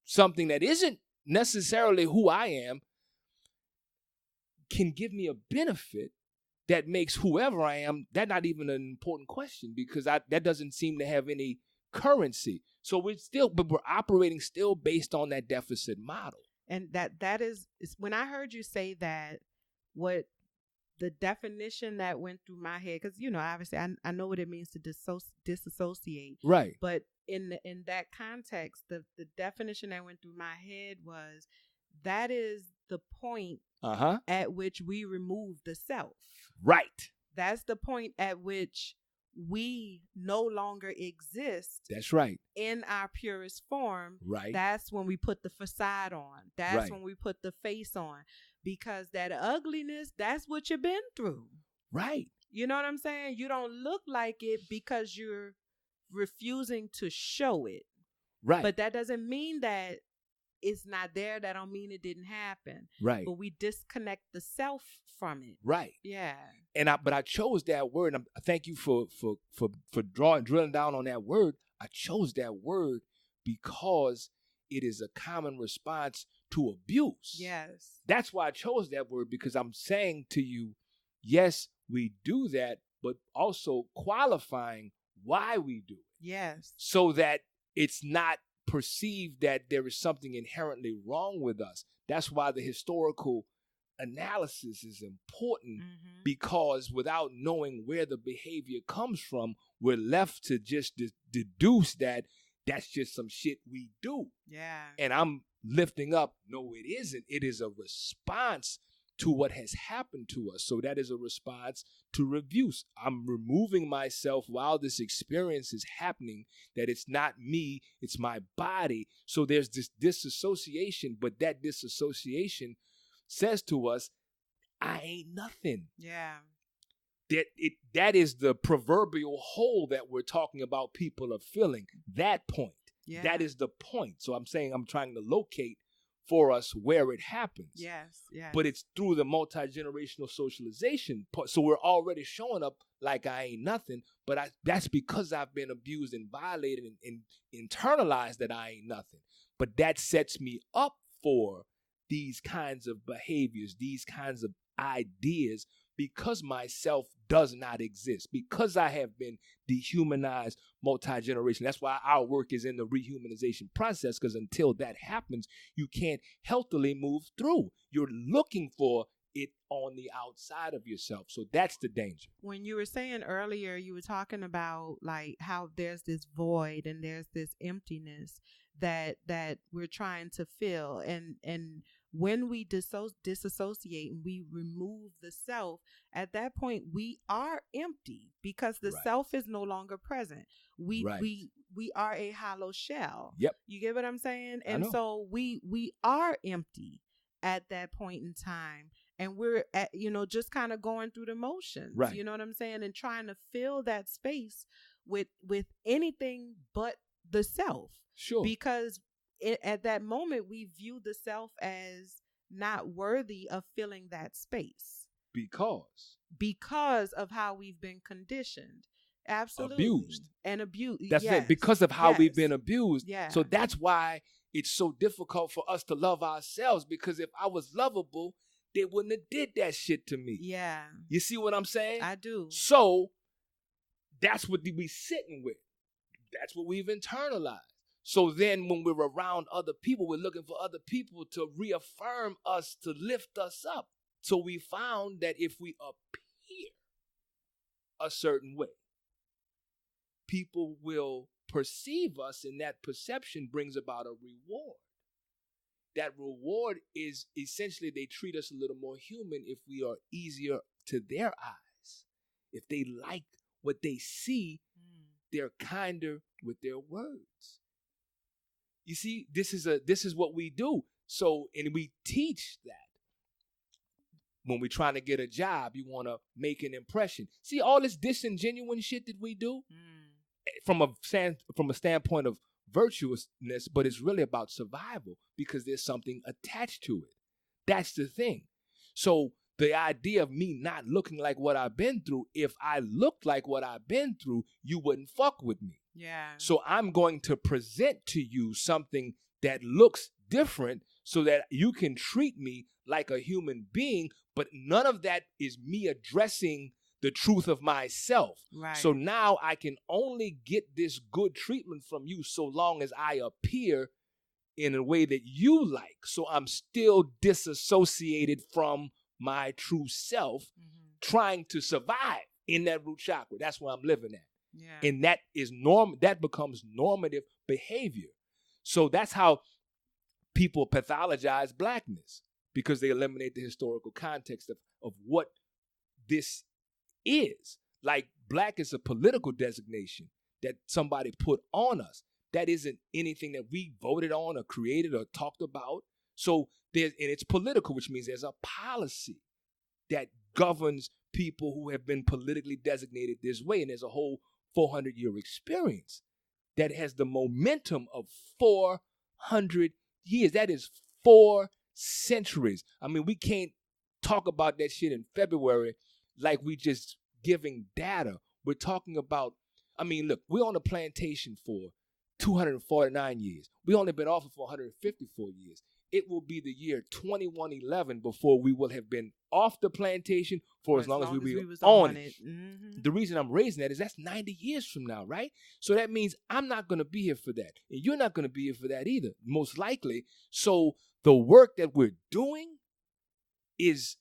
something that isn't necessarily who I am, can give me a benefit that makes whoever I am, that's not even an important question, because that doesn't seem to have any currency. So we're operating still based on that deficit model. And that is when I heard you say that, what the definition that went through my head, because obviously I know what it means to disassociate, right? But in that context, the definition that went through my head was that is the point at which we remove the self, right? That's the point at which we no longer exist. That's right. In our purest form. Right. That's when we put the facade on. That's when we put the face on. Because that ugliness, that's what you've been through. Right. You know what I'm saying? You don't look like it because you're refusing to show it. Right. But that doesn't mean that it's not there. That don't mean it didn't happen. Right. But we disconnect the self from it. Right. Yeah. But I chose that word, and I thank you for drilling down on that word. I chose that word because it is a common response to abuse. Yes. That's why I chose that word, because I'm saying to you, yes, we do that, but also qualifying why we do it. Yes. So that it's not perceived that there is something inherently wrong with us. That's why the historical analysis is important, because without knowing where the behavior comes from, we're left to just deduce that that's just some shit we do. Yeah. And I'm lifting up, no, it isn't. It is a response to what has happened to us. So that is a response to abuse. I'm removing myself while this experience is happening, that it's not me, it's my body. So there's this disassociation, but that disassociation says to us, I ain't nothing. Yeah. That is the proverbial hole that we're talking about people are filling. That point. Yeah. That is the point. So I'm saying I'm trying to locate for us where it happens. Yes, yes. But it's through the multi-generational socialization part. So we're already showing up like I ain't nothing, but that's because I've been abused and violated and internalized that I ain't nothing. But that sets me up for these kinds of behaviors, these kinds of ideas, because myself does not exist, because I have been dehumanized multi-generation. That's why our work is in the rehumanization process, because until that happens, you can't healthily move through. You're looking for it on the outside of yourself. So that's the danger. When you were saying earlier, you were talking about like how there's this void and there's this emptiness that we're trying to fill, and when we disassociate and we remove the self, at that point we are empty, because the self is no longer present. We are a hollow shell. Yep. You get what I'm saying? And so we are empty at that point in time, and we're at, just kind of going through the motions. Right. You know what I'm saying? And trying to fill that space with anything but the self. Sure. Because at that moment, we view the self as not worthy of filling that space. Because of how we've been conditioned. Absolutely. Abused. And abused. That's it. Because of how we've been abused. Yeah. So that's why it's so difficult for us to love ourselves, because if I was lovable, they wouldn't have did that shit to me. Yeah. You see what I'm saying? I do. So that's what we sitting with. That's what we've internalized. So then when we're around other people, we're looking for other people to reaffirm us, to lift us up. So we found that if we appear a certain way, people will perceive us, and that perception brings about a reward. that reward is essentially they treat us a little more human if we are easier to their eyes. If they like what they see, they're kinder with their words. You see, this is what we do. So, and we teach that. When we're trying to get a job, you want to make an impression. See all this disingenuous shit that we do from a standpoint of virtuousness, but it's really about survival because there's something attached to it. That's the thing. So the idea of me not looking like what I've been through, if I looked like what I've been through, you wouldn't fuck with me. Yeah. So I'm going to present to you something that looks different so that you can treat me like a human being, but none of that is me addressing the truth of myself. Right. So now I can only get this good treatment from you so long as I appear in a way that you like. So I'm still disassociated from my true self, trying to survive in that root chakra. That's where I'm living at. Yeah. And that is that becomes normative behavior. So that's how people pathologize blackness, because they eliminate the historical context of what this is. Like, black is a political designation that somebody put on us. That isn't anything that we voted on or created or talked about. So and it's political, which means there's a policy that governs people who have been politically designated this way. And there's a whole 400-year experience that has the momentum of 400 years. That is 4 centuries. I mean, we can't talk about that shit in February like we just giving data. We're talking about, I mean, look, we're on a plantation for 249 years. We only been off it for 154 years. It will be the year 2111 before we will have been off the plantation for as long as we were on it. The reason I'm raising that is that's 90 years from now, right? So that means I'm not going to be here for that. And you're not going to be here for that either, most likely. So the work that we're doing is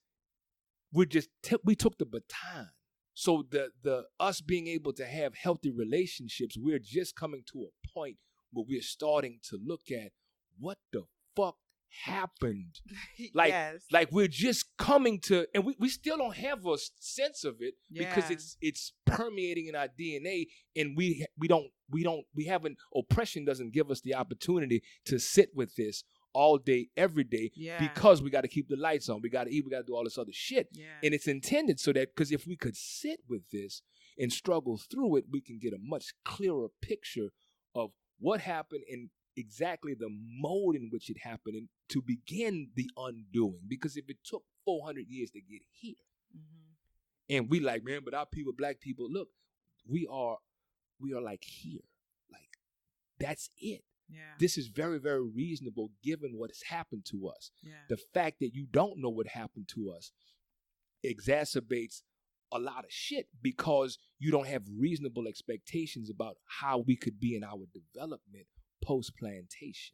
we took the baton. So the us being able to have healthy relationships, we're just coming to a point where we're starting to look at what the fuck happened. Like, yes. Like we're just coming to, and we still don't have a sense of it because it's permeating in our DNA, and oppression doesn't give us the opportunity to sit with this all day, every day, because we got to keep the lights on. We got to eat. We got to do all this other shit. Yeah. And it's intended so that, because if we could sit with this and struggle through it, we can get a much clearer picture of what happened and exactly the mode in which it happened, and to begin the undoing. Because if it took 400 years to get here, and we like, man, but our people, black people, look, we are like here. Like, that's it. Yeah. This is very, very reasonable given what has happened to us. Yeah. The fact that you don't know what happened to us exacerbates a lot of shit, because you don't have reasonable expectations about how we could be in our development post-plantation.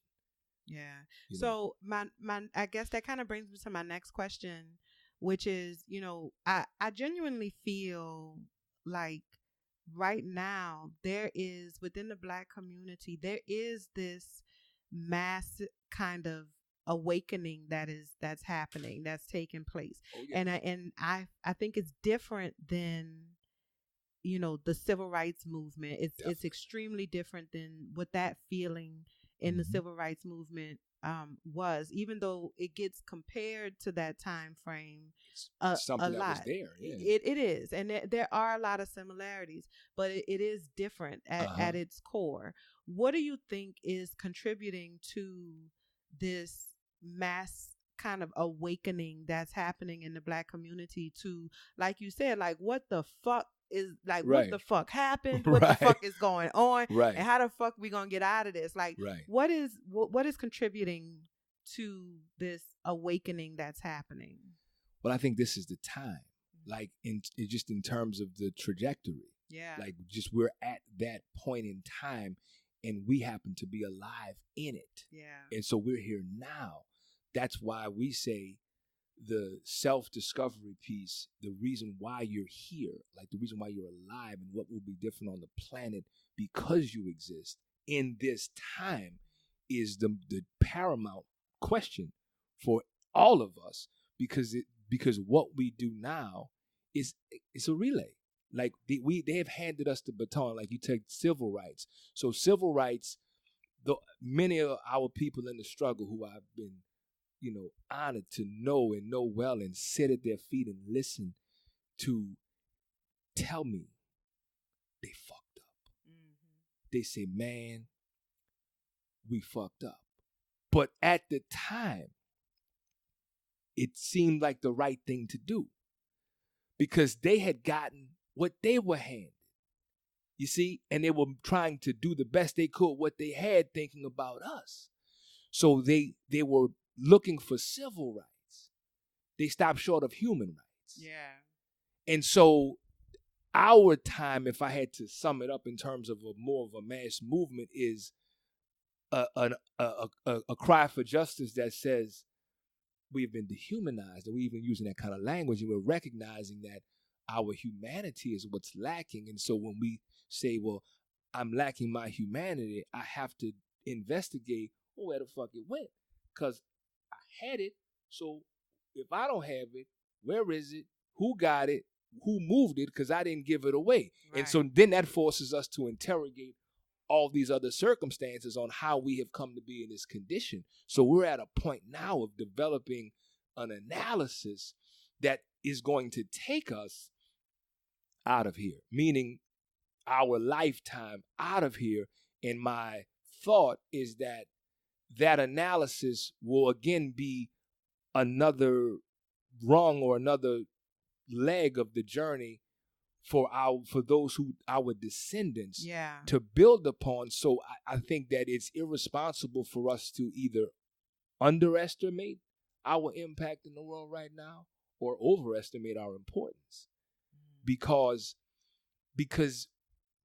Yeah. So my I guess that kind of brings me to my next question, which is, I genuinely feel like right now there is, within the Black community, there is this mass kind of awakening that's happening, that's taking place. Oh, yeah. And I think it's different than the civil rights movement. It's extremely different than what that feeling in the civil rights movement was, even though it gets compared to that time frame something a lot. That was there. Yeah. It is, and there are a lot of similarities, but it is different at its core. What do you think is contributing to this mass kind of awakening that's happening in the Black community to, like you said, like, what the fuck is, like, what the fuck happened? What the fuck is going on? Right. And how the fuck we gonna get out of this? Like, what is contributing to this awakening that's happening? Well, I think this is the time, like, just in terms of the trajectory. Yeah. Like, just we're at that point in time, and we happen to be alive in it. Yeah. And so we're here now. That's why we say the self-discovery piece, the reason why you're here, like the reason why you're alive and what will be different on the planet because you exist in this time, is the paramount question for all of us, because what we do now is it's a relay. Like they have handed us the baton. Like you take civil rights. So civil rights, many of our people in the struggle who I've been, honored to know and know well and sit at their feet and listen to tell me they fucked up. Mm-hmm. They say, man, we fucked up. But at the time, it seemed like the right thing to do because they had gotten what they were handed. You see? And they were trying to do the best they could what they had, thinking about us. So they were looking for civil rights. They stopped short of human rights. Yeah. And so our time, if I had to sum it up in terms of more of a mass movement, is a cry for justice that says we've been dehumanized, and we're even using that kind of language, and we're recognizing that our humanity is what's lacking. And so when we say, well, I'm lacking my humanity, I have to investigate where the fuck it went, because I had it. So if I don't have it, where is it? Who got it? Who moved it? Because I didn't give it away. Right. And so then that forces us to interrogate all these other circumstances on how we have come to be in this condition. So we're at a point now of developing an analysis that is going to take us out of here, meaning our lifetime out of here. And my thought is that analysis will again be another rung or another leg of the journey for those who our descendants to build upon. So I think that it's irresponsible for us to either underestimate our impact in the world right now or overestimate our importance, because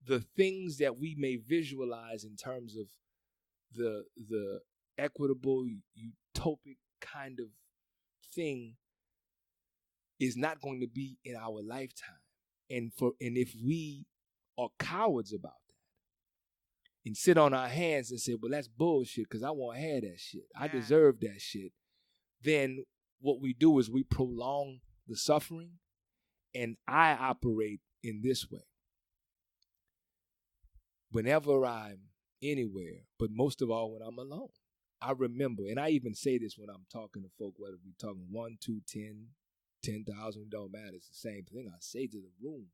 the things that we may visualize in terms of the equitable, utopic kind of thing is not going to be in our lifetime. And if we are cowards about that and sit on our hands and say, well, that's bullshit because I won't have that shit, I deserve that shit, then what we do is we prolong the suffering. And I operate in this way. Whenever I'm anywhere, but most of all when I'm alone, I remember, and I even say this when I'm talking to folk, whether we're talking 1, 2, 10,000, don't matter. It's the same thing I say to the room.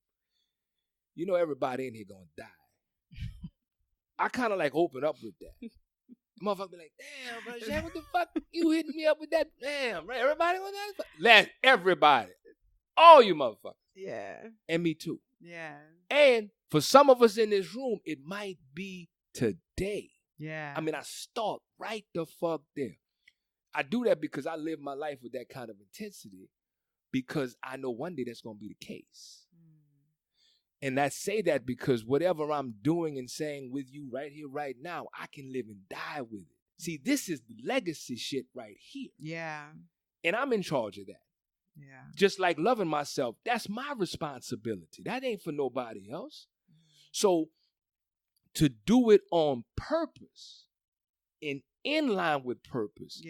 Everybody in here gonna die. I kind of like open up with that. Motherfucker be like, damn, bro, Shaq, what the fuck you hitting me up with that? Damn, right? Everybody gonna die? Let everybody. All you motherfuckers. Yeah. And me too. Yeah. And for some of us in this room, it might be today. Yeah. I mean, I start right the fuck there. I do that because I live my life with that kind of intensity, because I know one day that's going to be the case. And I say that because whatever I'm doing and saying with you right here, right now, I can live and die with it. See, this is legacy shit right here. Yeah. And I'm in charge of that. Yeah. Just like loving myself, that's my responsibility. That ain't for nobody else. So to do it on purpose and in line with purpose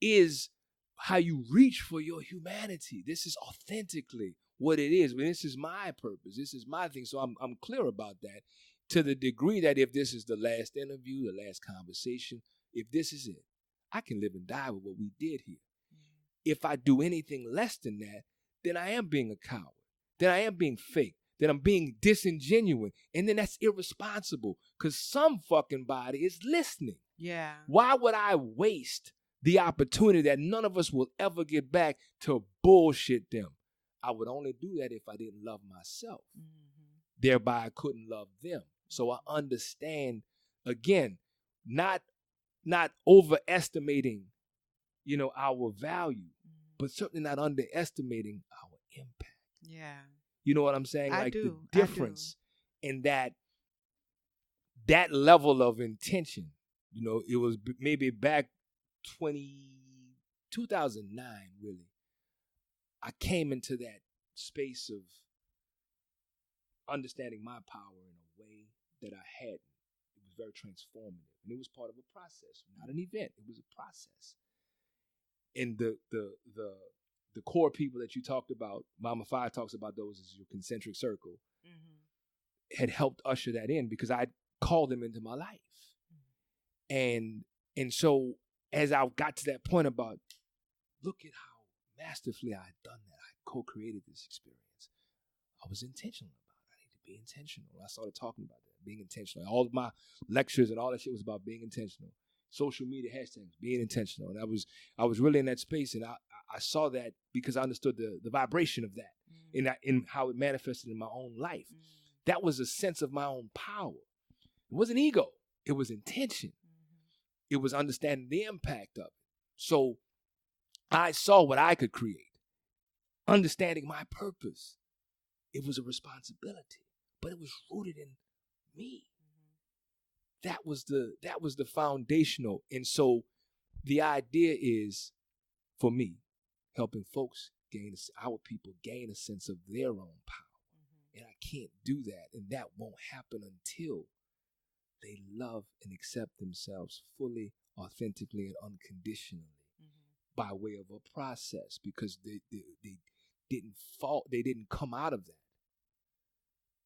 is how you reach for your humanity. This is authentically what it is. This is my purpose. This is my thing. So I'm clear about that, to the degree that if this is the last interview, the last conversation, if this is it, I can live and die with what we did here. If I do anything less than that, then I am being a coward. Then I am being fake. Then I'm being disingenuous. And then that's irresponsible, because some fucking body is listening. Yeah. Why would I waste the opportunity that none of us will ever get back to bullshit them? I would only do that if I didn't love myself. Thereby I couldn't love them. So I understand, again, not overestimating our value, but certainly not underestimating our impact. Yeah. You know what I'm saying? I like do. The difference in that level of intention. It was maybe back 2009, really. I came into that space of understanding my power in a way that I hadn't. It was very transformative. And it was part of a process, not an event. It was a process. And the core people that you talked about, Mama Fi talks about those as your concentric circle, had helped usher that in because I called them into my life. And so as I got to that point about, look at how masterfully I had done that. I co-created this experience. I was intentional about it. I need to be intentional. I started talking about that, being intentional. All of my lectures and all that shit was about being intentional. Social media hashtags, being intentional. And I was really in that space, and I saw that because I understood the vibration of that in how it manifested in my own life. That was a sense of my own power. It wasn't ego. It was intention. It was understanding the impact of it. So I saw what I could create, understanding my purpose. It was a responsibility, but it was rooted in me. That was the foundational. And so the idea is, for me, helping folks our people gain a sense of their own power. And I can't do that. And that won't happen until they love and accept themselves fully, authentically, and unconditionally by way of a process, because they didn't come out of that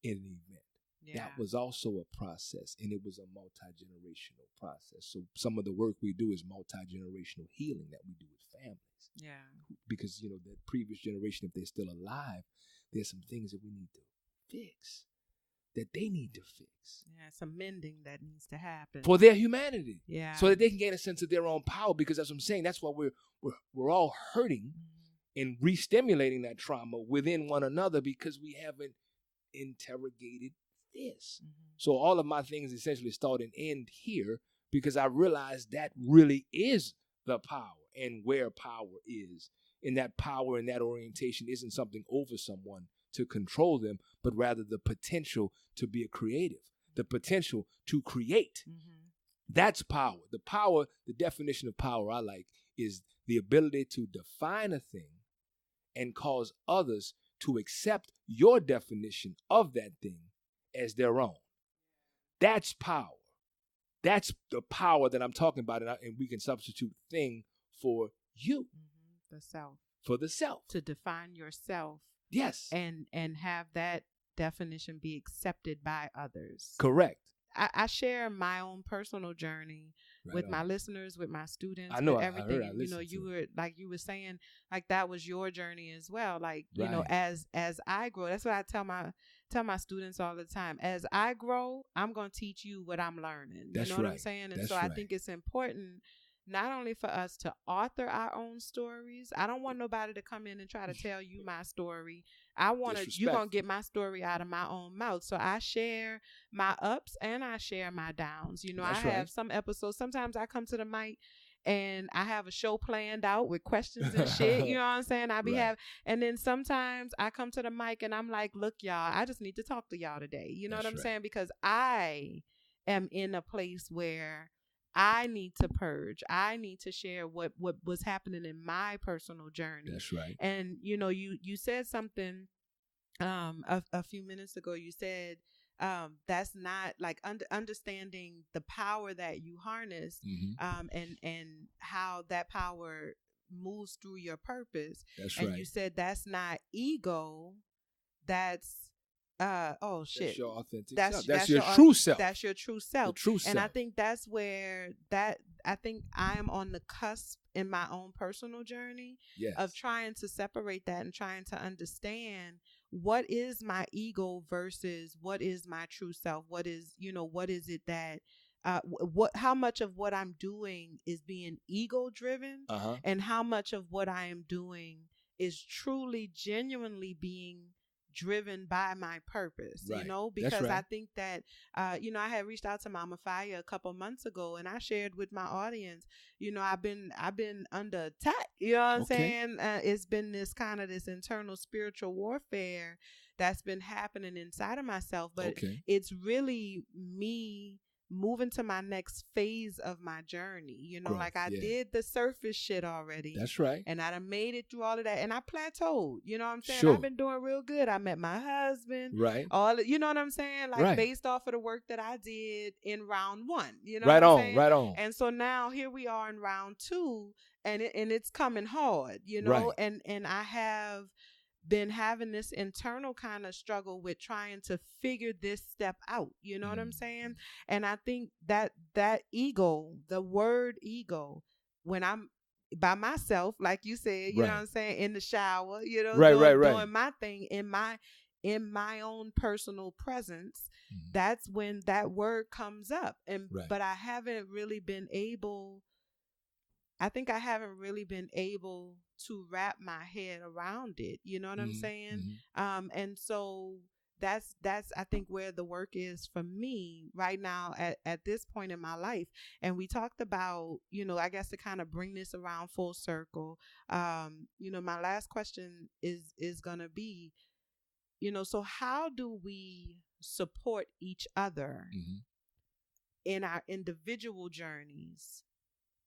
in an event. Yeah. That was also a process, and it was a multi-generational process. So some of the work we do is multi-generational healing that we do with families. Yeah. Because, the previous generation, if they're still alive, there's some things that we need to fix, that they need to fix. Yeah, some mending that needs to happen. For their humanity. Yeah. So that they can gain a sense of their own power, because that's what I'm saying. That's why we're all hurting and re-stimulating that trauma within one another, because we haven't interrogated this. So all of my things essentially start and end here, because I realized that really is the power and where power is. And that power and that orientation isn't something over someone to control them, but rather the potential to be a creative, the potential to create. That's power. The definition of power I like is the ability to define a thing and cause others to accept your definition of that thing as their own. That's power. That's the power that I'm talking about, and we can substitute thing for you. The self. For the self. To define yourself. Yes. And have that definition be accepted by others. Correct. I share my own personal journey with my listeners, with my students. I know, with everything. I heard, You were like you were saying, like that was your journey as well. Like as I grow, that's what I tell my students all the time. As I grow, I'm going to teach you what I'm learning. That's what I'm saying? And I think it's important not only for us to author our own stories. I don't want nobody to come in and try to tell you my story. I want you're going to get my story out of my own mouth. So I share my ups and I share my downs. I have some episodes. Sometimes I come to the mic and I have a show planned out with questions and shit. You know what I'm saying? And then sometimes I come to the mic and I'm like, look, y'all, I just need to talk to y'all today. You know what I'm saying? Because I am in a place where I need to purge. I need to share what was happening in my personal journey. That's right. And you said something a few minutes ago. You said that's not like understanding the power that you harness, and how that power moves through your purpose. That's and right. You said that's not ego. That's shit. That's your authentic self. That's your true self. That's your true self. The true self. And I think that's where I think I am on the cusp in my own personal journey of trying to separate that and trying to understand what is my ego versus what is my true self. What is it that how much of what I'm doing is being ego driven, and how much of what I am doing is truly genuinely being driven by my purpose, because I think that, I had reached out to Mama Faya a couple months ago and I shared with my audience, I've been under attack, you know what I'm saying? It's been this internal spiritual warfare that's been happening inside of myself, but it's really me moving to my next phase of my journey. You know, Growth, like I yeah. did the surface shit already. That's right. And I done made it through all of that. And I plateaued. You know what I'm saying? Sure. I've been doing real good. I met my husband. Right. You know what I'm saying? Like, Right. based off of the work that I did in round 1. You know Right what I'm on, saying? right on. And so now here we are in round 2, and it's coming hard, you know? Right. And I have been having this internal kind of struggle with trying to figure this step out. You know what I'm saying? And I think that ego, the word ego, when I'm by myself, like you said, you know what I'm saying, in the shower, you know, doing my thing in my own personal presence, that's when that word comes up. And but I haven't really been able to wrap my head around it. You know what I'm saying? And so that's I think where the work is for me right now at this point in my life. And we talked about, you know, I guess to kind of bring this around full circle, you know, my last question is gonna be, you know, so how do we support each other in our individual journeys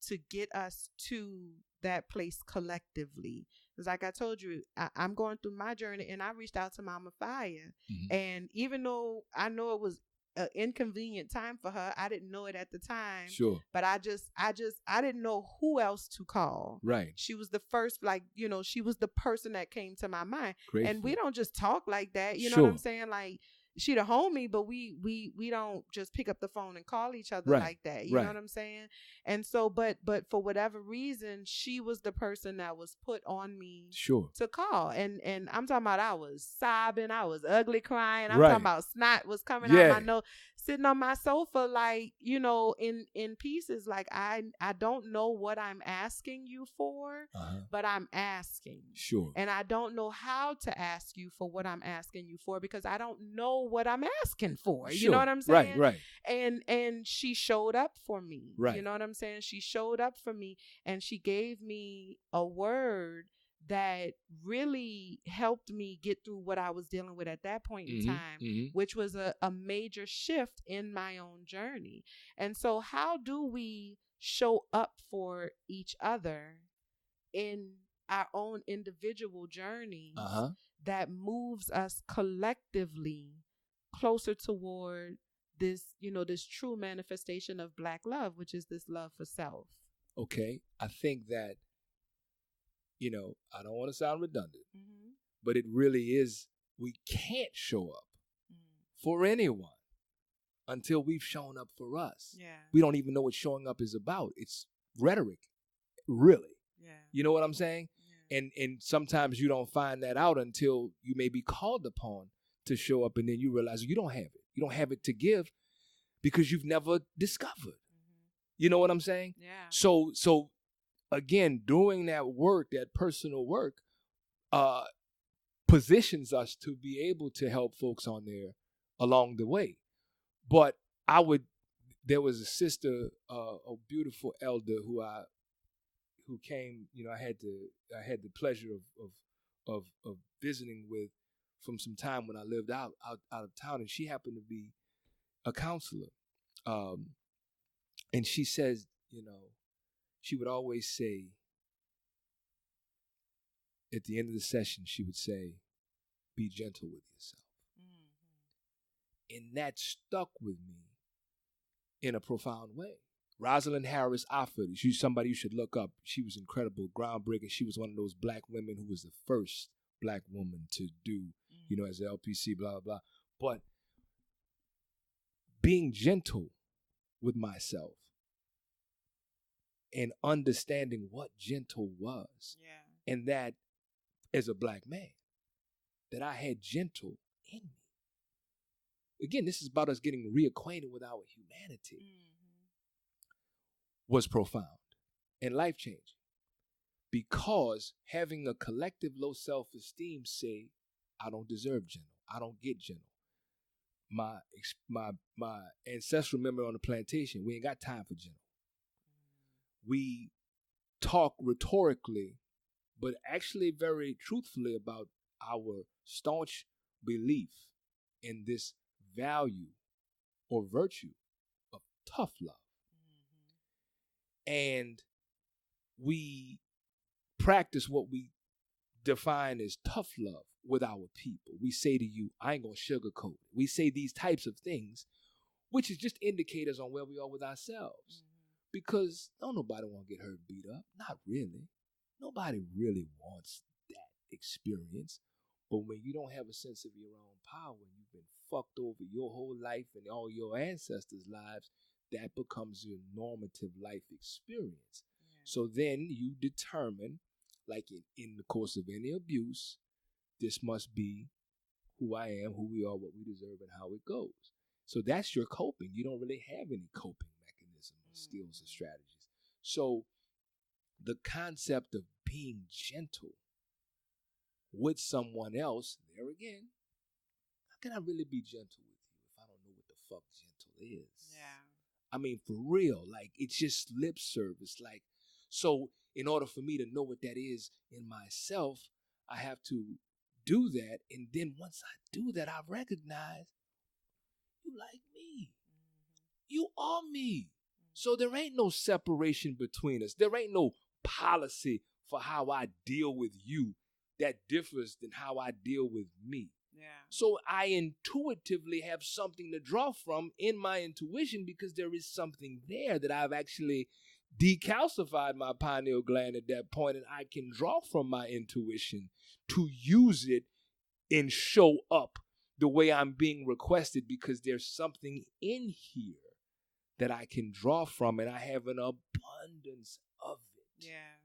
to get us to that place collectively? Because like I told you, I'm going through my journey, and I reached out to Mama Fire. And even though I know it was an inconvenient time for her, I didn't know it at the time. Sure. But I didn't know who else to call. Right. She was the first, like, you know, she was the person that came to my mind. Grateful. And we don't just talk like that. You know what I'm saying? Like, she the homie, but we don't just pick up the phone and call each other like that. You know what I'm saying? And so, but for whatever reason, she was the person that was put on me to call. And I'm talking about, I was sobbing, I was ugly crying. I'm talking about snot was coming out my nose, sitting on my sofa, like, you know, in pieces. Like, I don't know what I'm asking you for, but I'm asking. Sure. And I don't know how to ask you for what I'm asking you for, because I don't know what I'm asking for. Sure. You know what I'm saying? Right. And she showed up for me. Right. You know what I'm saying? She showed up for me, and she gave me a word that really helped me get through what I was dealing with at that point in time, which was a major shift in my own journey. And so how do we show up for each other in our own individual journeys that moves us collectively closer toward this, you know, this true manifestation of Black love, which is this love for self? Okay. I think that, you know, I don't want to sound redundant, but it really is, we can't show up for anyone until we've shown up for us. Yeah. We don't even know what showing up is about. It's rhetoric, really. Yeah. You know what I'm saying? Yeah. And sometimes you don't find that out until you may be called upon to show up, and then you realize you don't have it. You don't have it to give because you've never discovered. You know what I'm saying? Yeah. So again, doing that work, that personal work, positions us to be able to help folks on there along the way. But there was a sister, a beautiful elder who came, you know, I had the pleasure of visiting with from some time when I lived out of town, and she happened to be a counselor. And she says, you know, she would always say, at the end of the session, she would say, be gentle with yourself. And that stuck with me in a profound way. Rosalind Harris Offord, she's somebody you should look up. She was incredible, groundbreaking. She was one of those Black women who was the first Black woman to do, you know, as an LPC, blah, blah, blah. But being gentle with myself and understanding what gentle was. Yeah. And that as a Black man, that I had gentle in me. Again, this is about us getting reacquainted with our humanity. Was profound and life-changing. Because having a collective low self-esteem say, I don't deserve gentle. I don't get gentle. My ancestral member on the plantation, we ain't got time for gentle. We talk rhetorically, but actually very truthfully about our staunch belief in this value or virtue of tough love. And we practice what we define as tough love with our people. We say to you, I ain't gonna sugarcoat it. We say these types of things, which is just indicators on where we are with ourselves. Because don't nobody want to get hurt, beat up. Not really. Nobody really wants that experience. But when you don't have a sense of your own power, and you've been fucked over your whole life and all your ancestors' lives, that becomes your normative life experience. So then you determine, like in the course of any abuse, this must be who I am, who we are, what we deserve, and how it goes. So that's your coping. You don't really have any coping mechanisms, skills, or strategies. So the concept of being gentle with someone else, there again, how can I really be gentle with you if I don't know what the fuck gentle is? Yeah. I mean, for real, like, it's just lip service. Like, so in order for me to know what that is in myself, I have to do that. And then once I do that, I recognize you like me. You are me. So there ain't no separation between us. There ain't no policy for how I deal with you that differs than how I deal with me. Yeah. So I intuitively have something to draw from in my intuition because there is something there that I've actually decalcified my pineal gland at that point, and I can draw from my intuition to use it and show up the way I'm being requested because there's something in here that I can draw from, and I have an abundance of it. Yeah.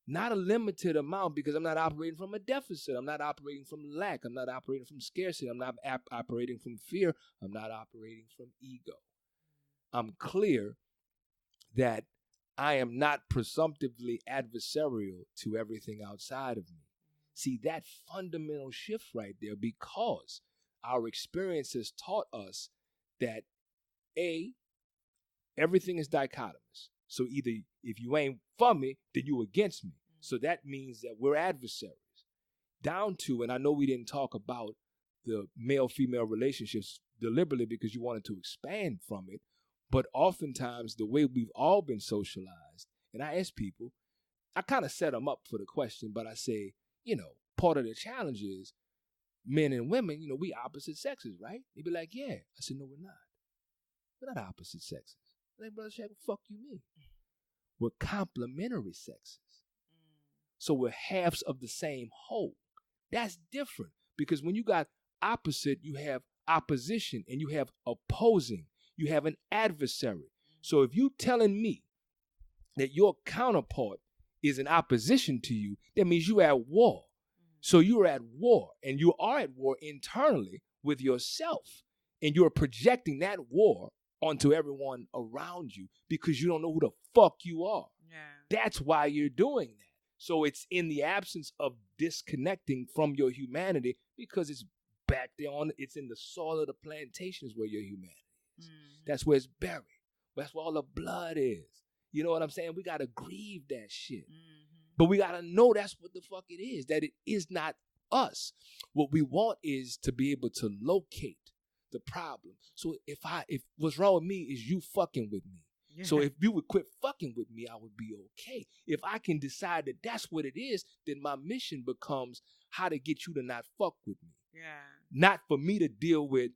Not a limited amount because I'm not operating from a deficit. I'm not operating from lack. I'm not operating from scarcity. I'm not operating from fear. I'm not operating from ego. I'm clear that I am not presumptively adversarial to everything outside of me. See, that fundamental shift right there, because our experiences taught us that everything is dichotomous. So either if you ain't for me, then you against me. So that means that we're adversaries. Down to, and I know we didn't talk about the male-female relationships deliberately because you wanted to expand from it, but oftentimes the way we've all been socialized, and I ask people, I kind of set them up for the question, but I say, part of the challenge is men and women, we opposite sexes, right? They'd be like, yeah. I said, no, we're not. We're not opposite sexes. Like, Brother Shaq, fuck you mean? We're complementary sexes. So we're halves of the same whole. That's different because when you got opposite, you have opposition and you have opposing. You have an adversary. So if you telling me that your counterpart is in opposition to you, that means you're at war. So you're at war, and you are at war internally with yourself, and you're projecting that war onto everyone around you because you don't know who the fuck you are. Yeah. That's why you're doing that. So it's in the absence of disconnecting from your humanity because it's back there it's in the soil of the plantations where your humanity is. That's where it's buried. That's where all the blood is. You know what I'm saying? We got to grieve that shit. But we got to know that's what the fuck it is, that it is not us. What we want is to be able to locate the problem. So if what's wrong with me is you fucking with me. Yeah. So if you would quit fucking with me, I would be okay. If I can decide that that's what it is, then my mission becomes how to get you to not fuck with me. Yeah. Not for me to deal with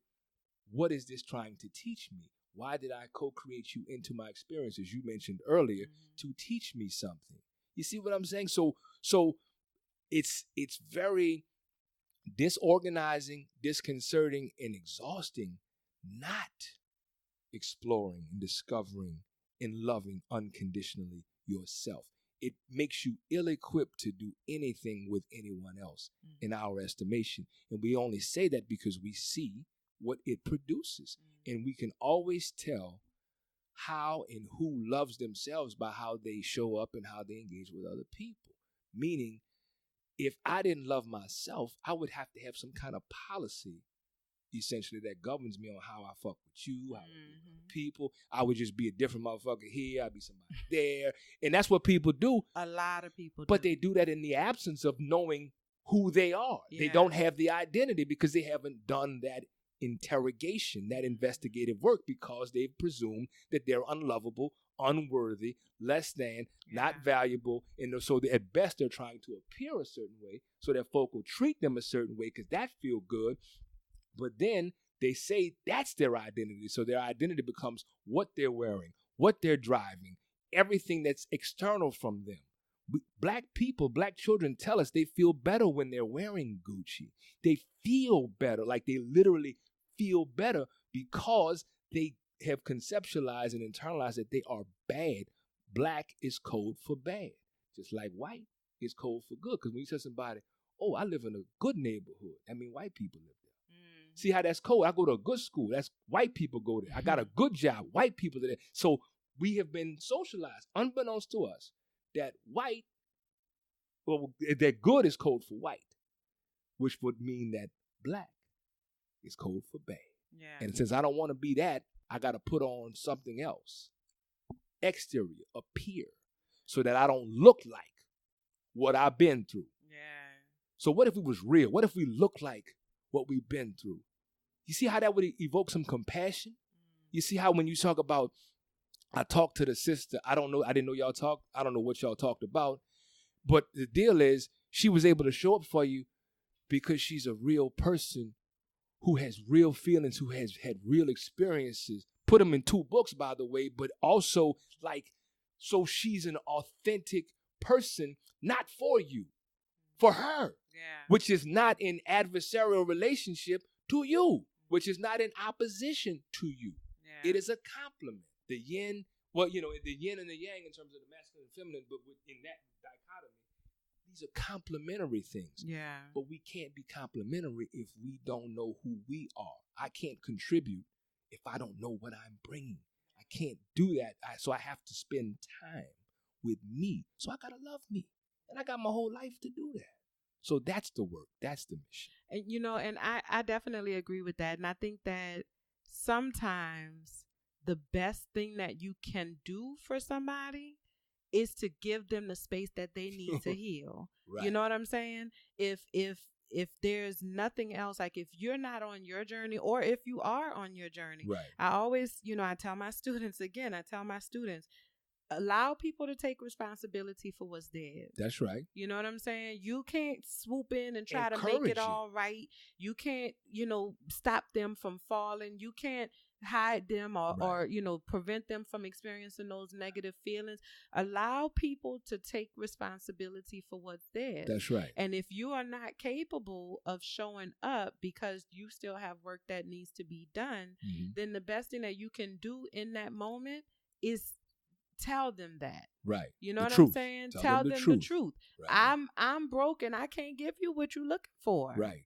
what is this trying to teach me? Why did I co-create you into my experiences you mentioned earlier to teach me something? You see what I'm saying? So it's very disorganizing, disconcerting, and exhausting not exploring and discovering and loving unconditionally yourself. It makes you ill-equipped to do anything with anyone else in our estimation. And we only say that because we see what it produces. And we can always tell how and who loves themselves by how they show up and how they engage with other people. Meaning, if I didn't love myself, I would have to have some kind of policy essentially that governs me on how I fuck with you, how I deal with people. I would just be a different motherfucker here. I'd be somebody there. And that's what people do. A lot of people do. But they do that in the absence of knowing who they are. Yeah. They don't have the identity because they haven't done that interrogation, that investigative work, because they've presumed that they're unlovable, unworthy, less than, not valuable. And so at best they're trying to appear a certain way so that folk will treat them a certain way because that feel good. But then they say that's their identity. So their identity becomes what they're wearing, what they're driving, everything that's external from them. Black people, black children tell us they feel better when they're wearing Gucci. They feel better, like they literally feel better because they have conceptualized and internalized that they are bad. Black is code for bad, just like white is code for good. Because when you tell somebody, oh, I live in a good neighborhood, I mean white people live there. See how that's code? I go to a good school. That's white people go there. I got a good job. White people are there. So we have been socialized, unbeknownst to us, that white, well, that good is code for white, which would mean that black is code for bad. Yeah. And since I don't want to be that, I got to put on something else, exterior, appear, so that I don't look like what I've been through. Yeah. So what if we was real? What if we look like what we've been through? You see how that would evoke some compassion? You see how when you talk about, I talked to the sister, I didn't know y'all talked, I don't know what y'all talked about, but the deal is she was able to show up for you because she's a real person who has real feelings, who has had real experiences. Put them in 2 books, by the way, but also so she's an authentic person, not for you, for her, which is not in adversarial relationship to you, which is not in opposition to you. It is a compliment. The yin, the yin and the yang in terms of the masculine and feminine, but in that dichotomy, these are complementary things. Yeah. But we can't be complementary if we don't know who we are. I can't contribute if I don't know what I'm bringing. I can't do that. So I have to spend time with me. So I got to love me. And I got my whole life to do that. So that's the work. That's the mission. And, and I definitely agree with that. And I think that sometimes the best thing that you can do for somebody is to give them the space that they need to heal. Right. You know what I'm saying? If there's nothing else, like if you're not on your journey, or if you are on your journey, right. I always, I tell my students, allow people to take responsibility for what's theirs. That's right. You know what I'm saying? You can't swoop in and try to make it all right. You can't, stop them from falling. You can't hide them or prevent them from experiencing those negative feelings. Allow people to take responsibility for what's theirs. That's right. And if you are not capable of showing up because you still have work that needs to be done, then the best thing that you can do in that moment is tell them that. Right. You know the what truth. I'm saying? Tell them the truth. Right. I'm broken. I can't give you what you're looking for. Right.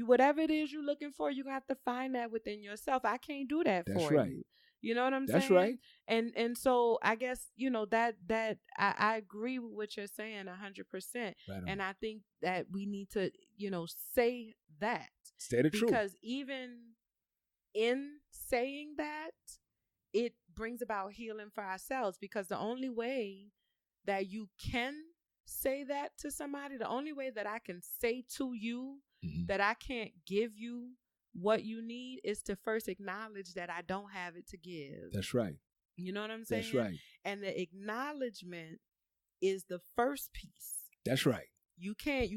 Whatever it is you're looking for, you're going to have to find that within yourself. I can't do that for you. You know what I'm saying? That's right. And so I guess, that I agree with what you're saying 100%. Right. And I think that we need to, say that. Say the truth. Because even in saying that, it brings about healing for ourselves, because the only way that you can say that to somebody, the only way that I can say to you that I can't give you what you need is to first acknowledge that I don't have it to give. That's right. You know what I'm saying? That's right. And the acknowledgement is the first piece. That's right. You can't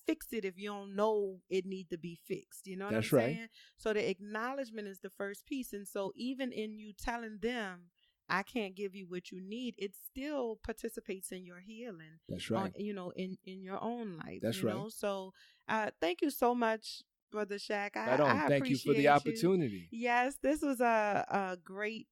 fix it if you don't know it need to be fixed. You know what I'm right. saying? So the acknowledgement is the first piece. And so even in you telling them, I can't give you what you need, it still participates in your healing. That's right. In your own life. That's right. So thank you so much, Brother Shaq. I thank you for the opportunity. Yes, this was a great,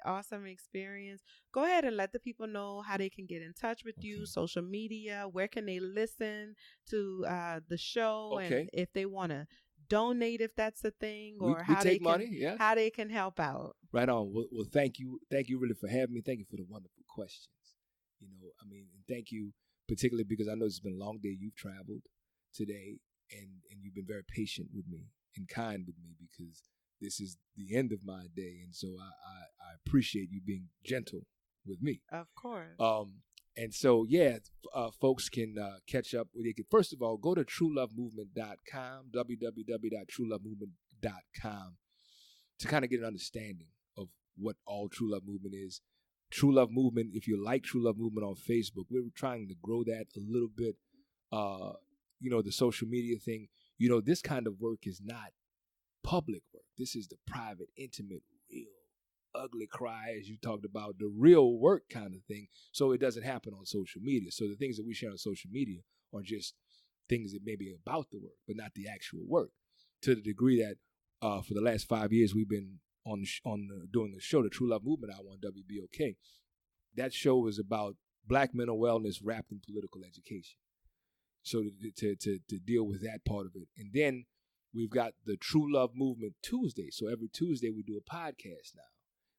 awesome experience. Go ahead and let the people know how they can get in touch with you, social media, where can they listen to the show, and if they want to donate, if that's a thing, or how they can help out. Right on. Well, thank you really for having me. Thank you for the wonderful questions. And thank you particularly because I know it's been a long day. You've traveled today, and you've been very patient with me and kind with me, because this is the end of my day, and so I appreciate you being gentle with me. Of course. And so, folks can catch up with you. First of all, go to truelovemovement.com, www.truelovemovement.com. truelovemove.com to kind of get an understanding of what all True Love Movement is. True Love Movement, if you like True Love Movement on Facebook, we're trying to grow that a little bit. The social media thing, this kind of work is not public work. This is the private, intimate, real, ugly cry, as you talked about, the real work kind of thing. So it doesn't happen on social media. So the things that we share on social media are just things that may be about the work, but not the actual work. To the degree that for the last 5 years we've been doing a show, the True Love Movement Hour on WBOK. That show was about Black mental wellness wrapped in political education. So to deal with that part of it. And then we've got the True Love Movement Tuesday. So every Tuesday we do a podcast now.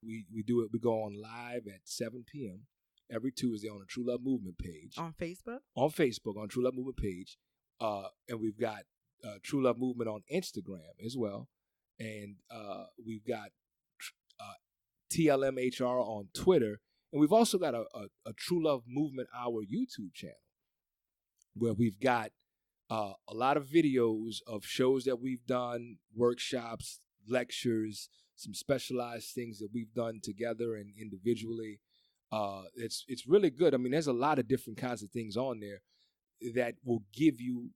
We do it. We go on live at 7 p.m. every Tuesday on the True Love Movement page. On Facebook? On Facebook, on True Love Movement page. And we've got True Love Movement on Instagram as well. And we've got TLMHR on Twitter. And we've also got a True Love Movement Hour YouTube channel where we've got a lot of videos of shows that we've done, workshops, lectures, some specialized things that we've done together and individually. It's really good. I mean, there's a lot of different kinds of things on there that will give you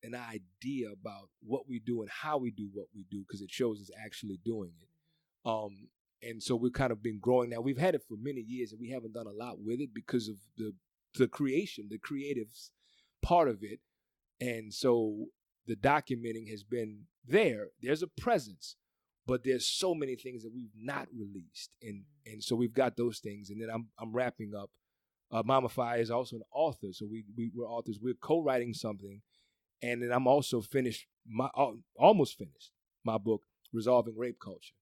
an idea about what we do and how we do what we do, because it shows us actually doing it. And so we've kind of been growing now. We've had it for many years, and we haven't done a lot with it because of the creation, the creatives part of it. And so the documenting has been there. There's a presence, but there's so many things that we've not released. And so we've got those things. And then I'm wrapping up. Mama Fi is also an author. So we're authors. We're co-writing something. And then I'm also almost finished my book, Resolving Rape Culture.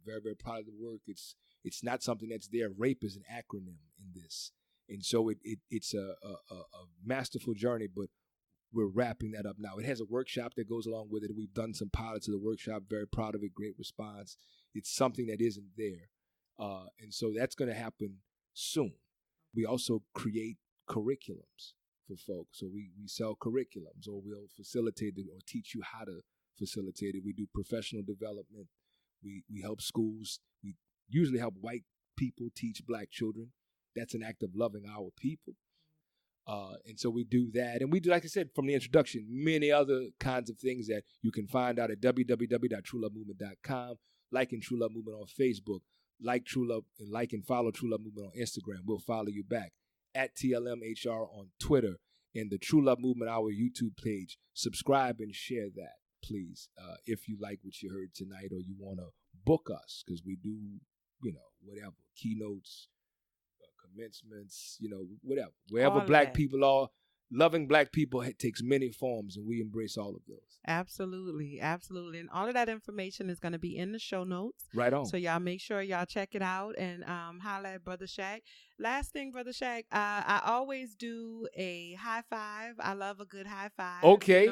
Very, very proud of the work. It's not something that's there. Rape is an acronym in this. And so it's a masterful journey, but we're wrapping that up now. It has a workshop that goes along with it. We've done some pilots of the workshop. Very proud of it. Great response. It's something that isn't there. And so that's going to happen soon. We also create curriculums for folks. So we sell curriculums, or we'll facilitate it or teach you how to facilitate it. We do professional development. We help schools. We usually help white people teach Black children. That's an act of loving our people. And so we do that. And we do, like I said, from the introduction, many other kinds of things that you can find out at www.truelovemovement.com, liking True Love Movement on Facebook, like and follow True Love Movement on Instagram. We'll follow you back at TLMHR on Twitter, and the True Love Movement Hour YouTube page. Subscribe and share that, please, if you like what you heard tonight, or you want to book us, because we do, whatever, keynotes, commencements, whatever. Wherever Black people are, loving Black people takes many forms, and we embrace all of those. Absolutely. Absolutely. And all of that information is going to be in the show notes. Right on. So y'all make sure y'all check it out and holler at Brother Shaq. Last thing, Brother Shaq, I always do a high five. I love a good high five. Okay.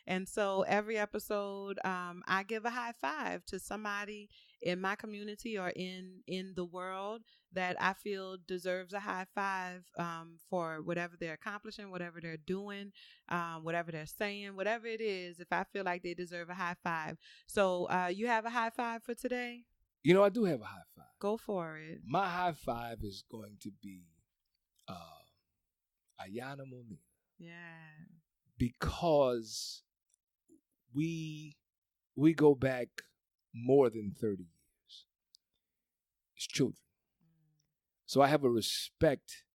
And so every episode, I give a high five to somebody in my community or in the world that I feel deserves a high five for whatever they're accomplishing, whatever they're doing, whatever they're saying, whatever it is. If I feel like they deserve a high five. So you have a high five for today? I do have a high five. Go for it. My high five is going to be Ayana Molina. Yeah. Because we go back more than 30 years as children. So I have a respect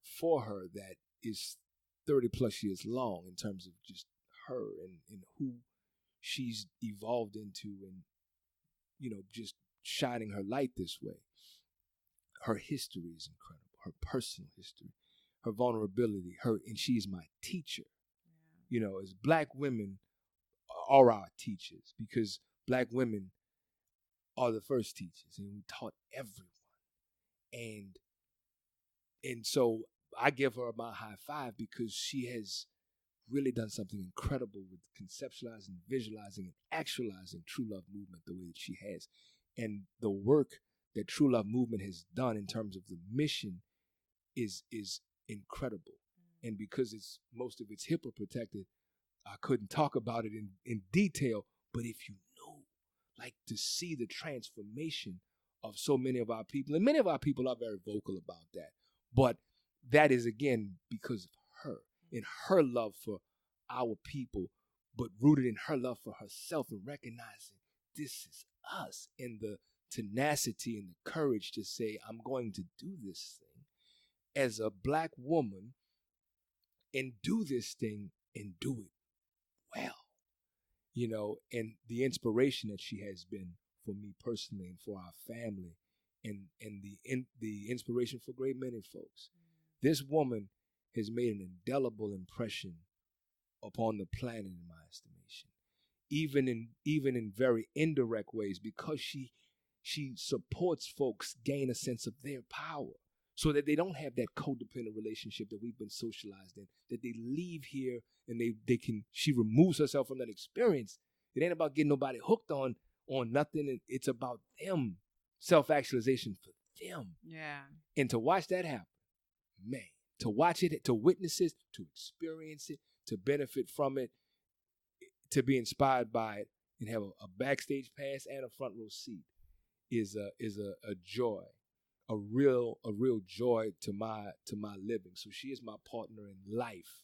for her that is 30 plus years long in terms of just her and who she's evolved into, and just shining her light this way. Her history is incredible. Her personal history, her vulnerability, and she is my teacher. Yeah. As Black women are our teachers, because Black women are the first teachers, and we taught everyone. And so I give her my high five, because she has really done something incredible with conceptualizing, visualizing, and actualizing True Love Movement the way that she has. And the work that True Love Movement has done in terms of the mission is incredible. And because most of it's HIPAA protected, I couldn't talk about it in detail. But if you knew like to see the transformation of so many of our people. And many of our people are very vocal about that. But that is, again, because of her and her love for our people, but rooted in her love for herself and recognizing this is us, and the tenacity and the courage to say, I'm going to do this thing as a Black woman and do this thing and do it well. You know, and the inspiration that she has been for me personally and for our family, and the inspiration for great many folks. This woman has made an indelible impression upon the planet, in my estimation, even in very indirect ways, because she supports folks gain a sense of their power, so that they don't have that codependent relationship that we've been socialized in, that they leave here and she removes herself from that experience. It ain't about getting nobody hooked on nothing. It's about them, self-actualization for them. Yeah. And to watch that happen, man, to watch it, to witness it, to experience it, to benefit from it, to be inspired by it, and have a backstage pass and a front row seat is a joy. A real joy to my living. So she is my partner in life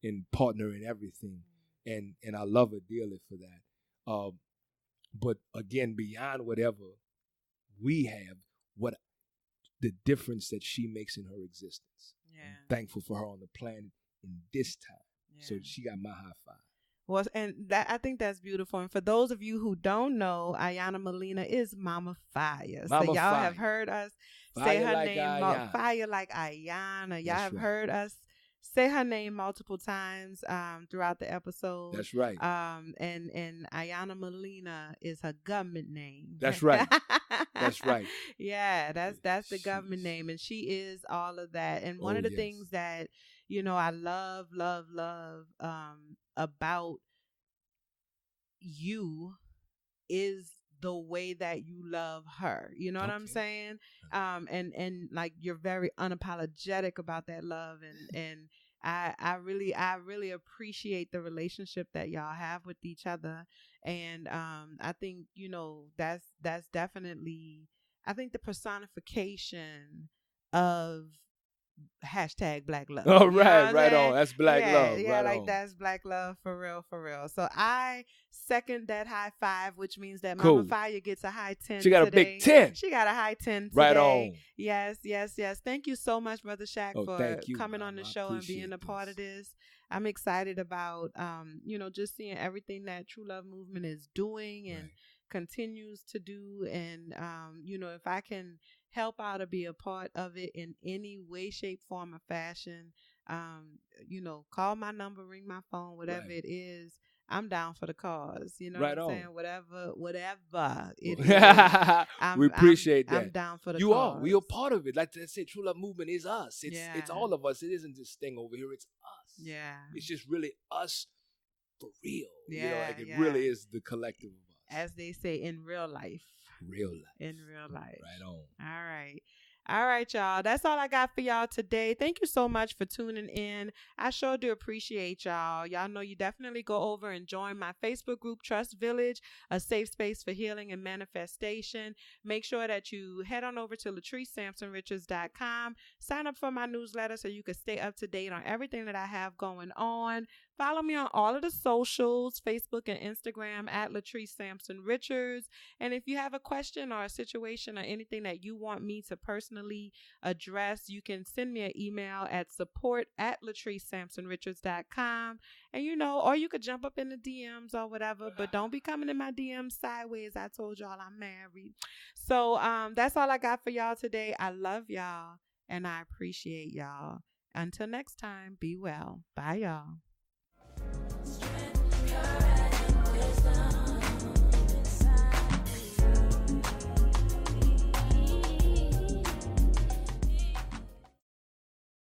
and partner in everything, and I love her dearly for that. But again, beyond whatever we have, what the difference that she makes in her existence. Yeah. I'm thankful for her on the planet in this time. Yeah. So she got my high five. Well, and I think that's beautiful. And for those of you who don't know, Ayana Molina is Mama Fire. So y'all have heard us say her name, Fire like Ayana. Y'all have heard us say her name multiple times throughout the episode. That's right. And Ayana Molina is her government name. That's right. That's right. Yeah, that's the government name, and she is all of that. And one of the things that I love about you is the way that you love her. You know what I'm saying? And like you're very unapologetic about that love, and I really appreciate the relationship that y'all have with each other. And I think that's definitely, I think, the personification of #Black love. Oh, right on. That's Black love. Yeah, right like on. That's Black love for real. So I second that high five, which means that Mama Fire gets a high 10. She got today. A big 10. She got a high 10 today. Right on. Yes. Thank you so much, Brother Shaq, for coming on the show and being a part of this. I'm excited about just seeing everything that True Love Movement is doing and continues to do. And if I can help out or be a part of it in any way, shape, form, or fashion, call my number, ring my phone, whatever it is. I'm down for the cause. You know what I'm saying? Whatever it is. We appreciate that. I'm down for the cause. We are part of it. Like I said, True Love Movement is us. It's all of us. It isn't this thing over here. It's us. Yeah. It's just really us for real. Yeah. It really is the collective of us. As they say, in real life. In real life. Right on. All right, y'all. That's all I got for y'all today. Thank you so much for tuning in. I sure do appreciate y'all. Y'all know you definitely go over and join my Facebook group, Trust Village, a safe space for healing and manifestation. Make sure that you head on over to LatriceSampsonRichards.com. Sign up for my newsletter so you can stay up to date on everything that I have going on. Follow me on all of the socials, Facebook and Instagram at Latrice Sampson Richards. And if you have a question or a situation or anything that you want me to personally address, you can send me an email at support@LatriceSampsonRichards.com. And or you could jump up in the DMs or whatever, but don't be coming in my DMs sideways. I told y'all I'm married. So that's all I got for y'all today. I love y'all and I appreciate y'all. Until next time, be well. Bye, y'all.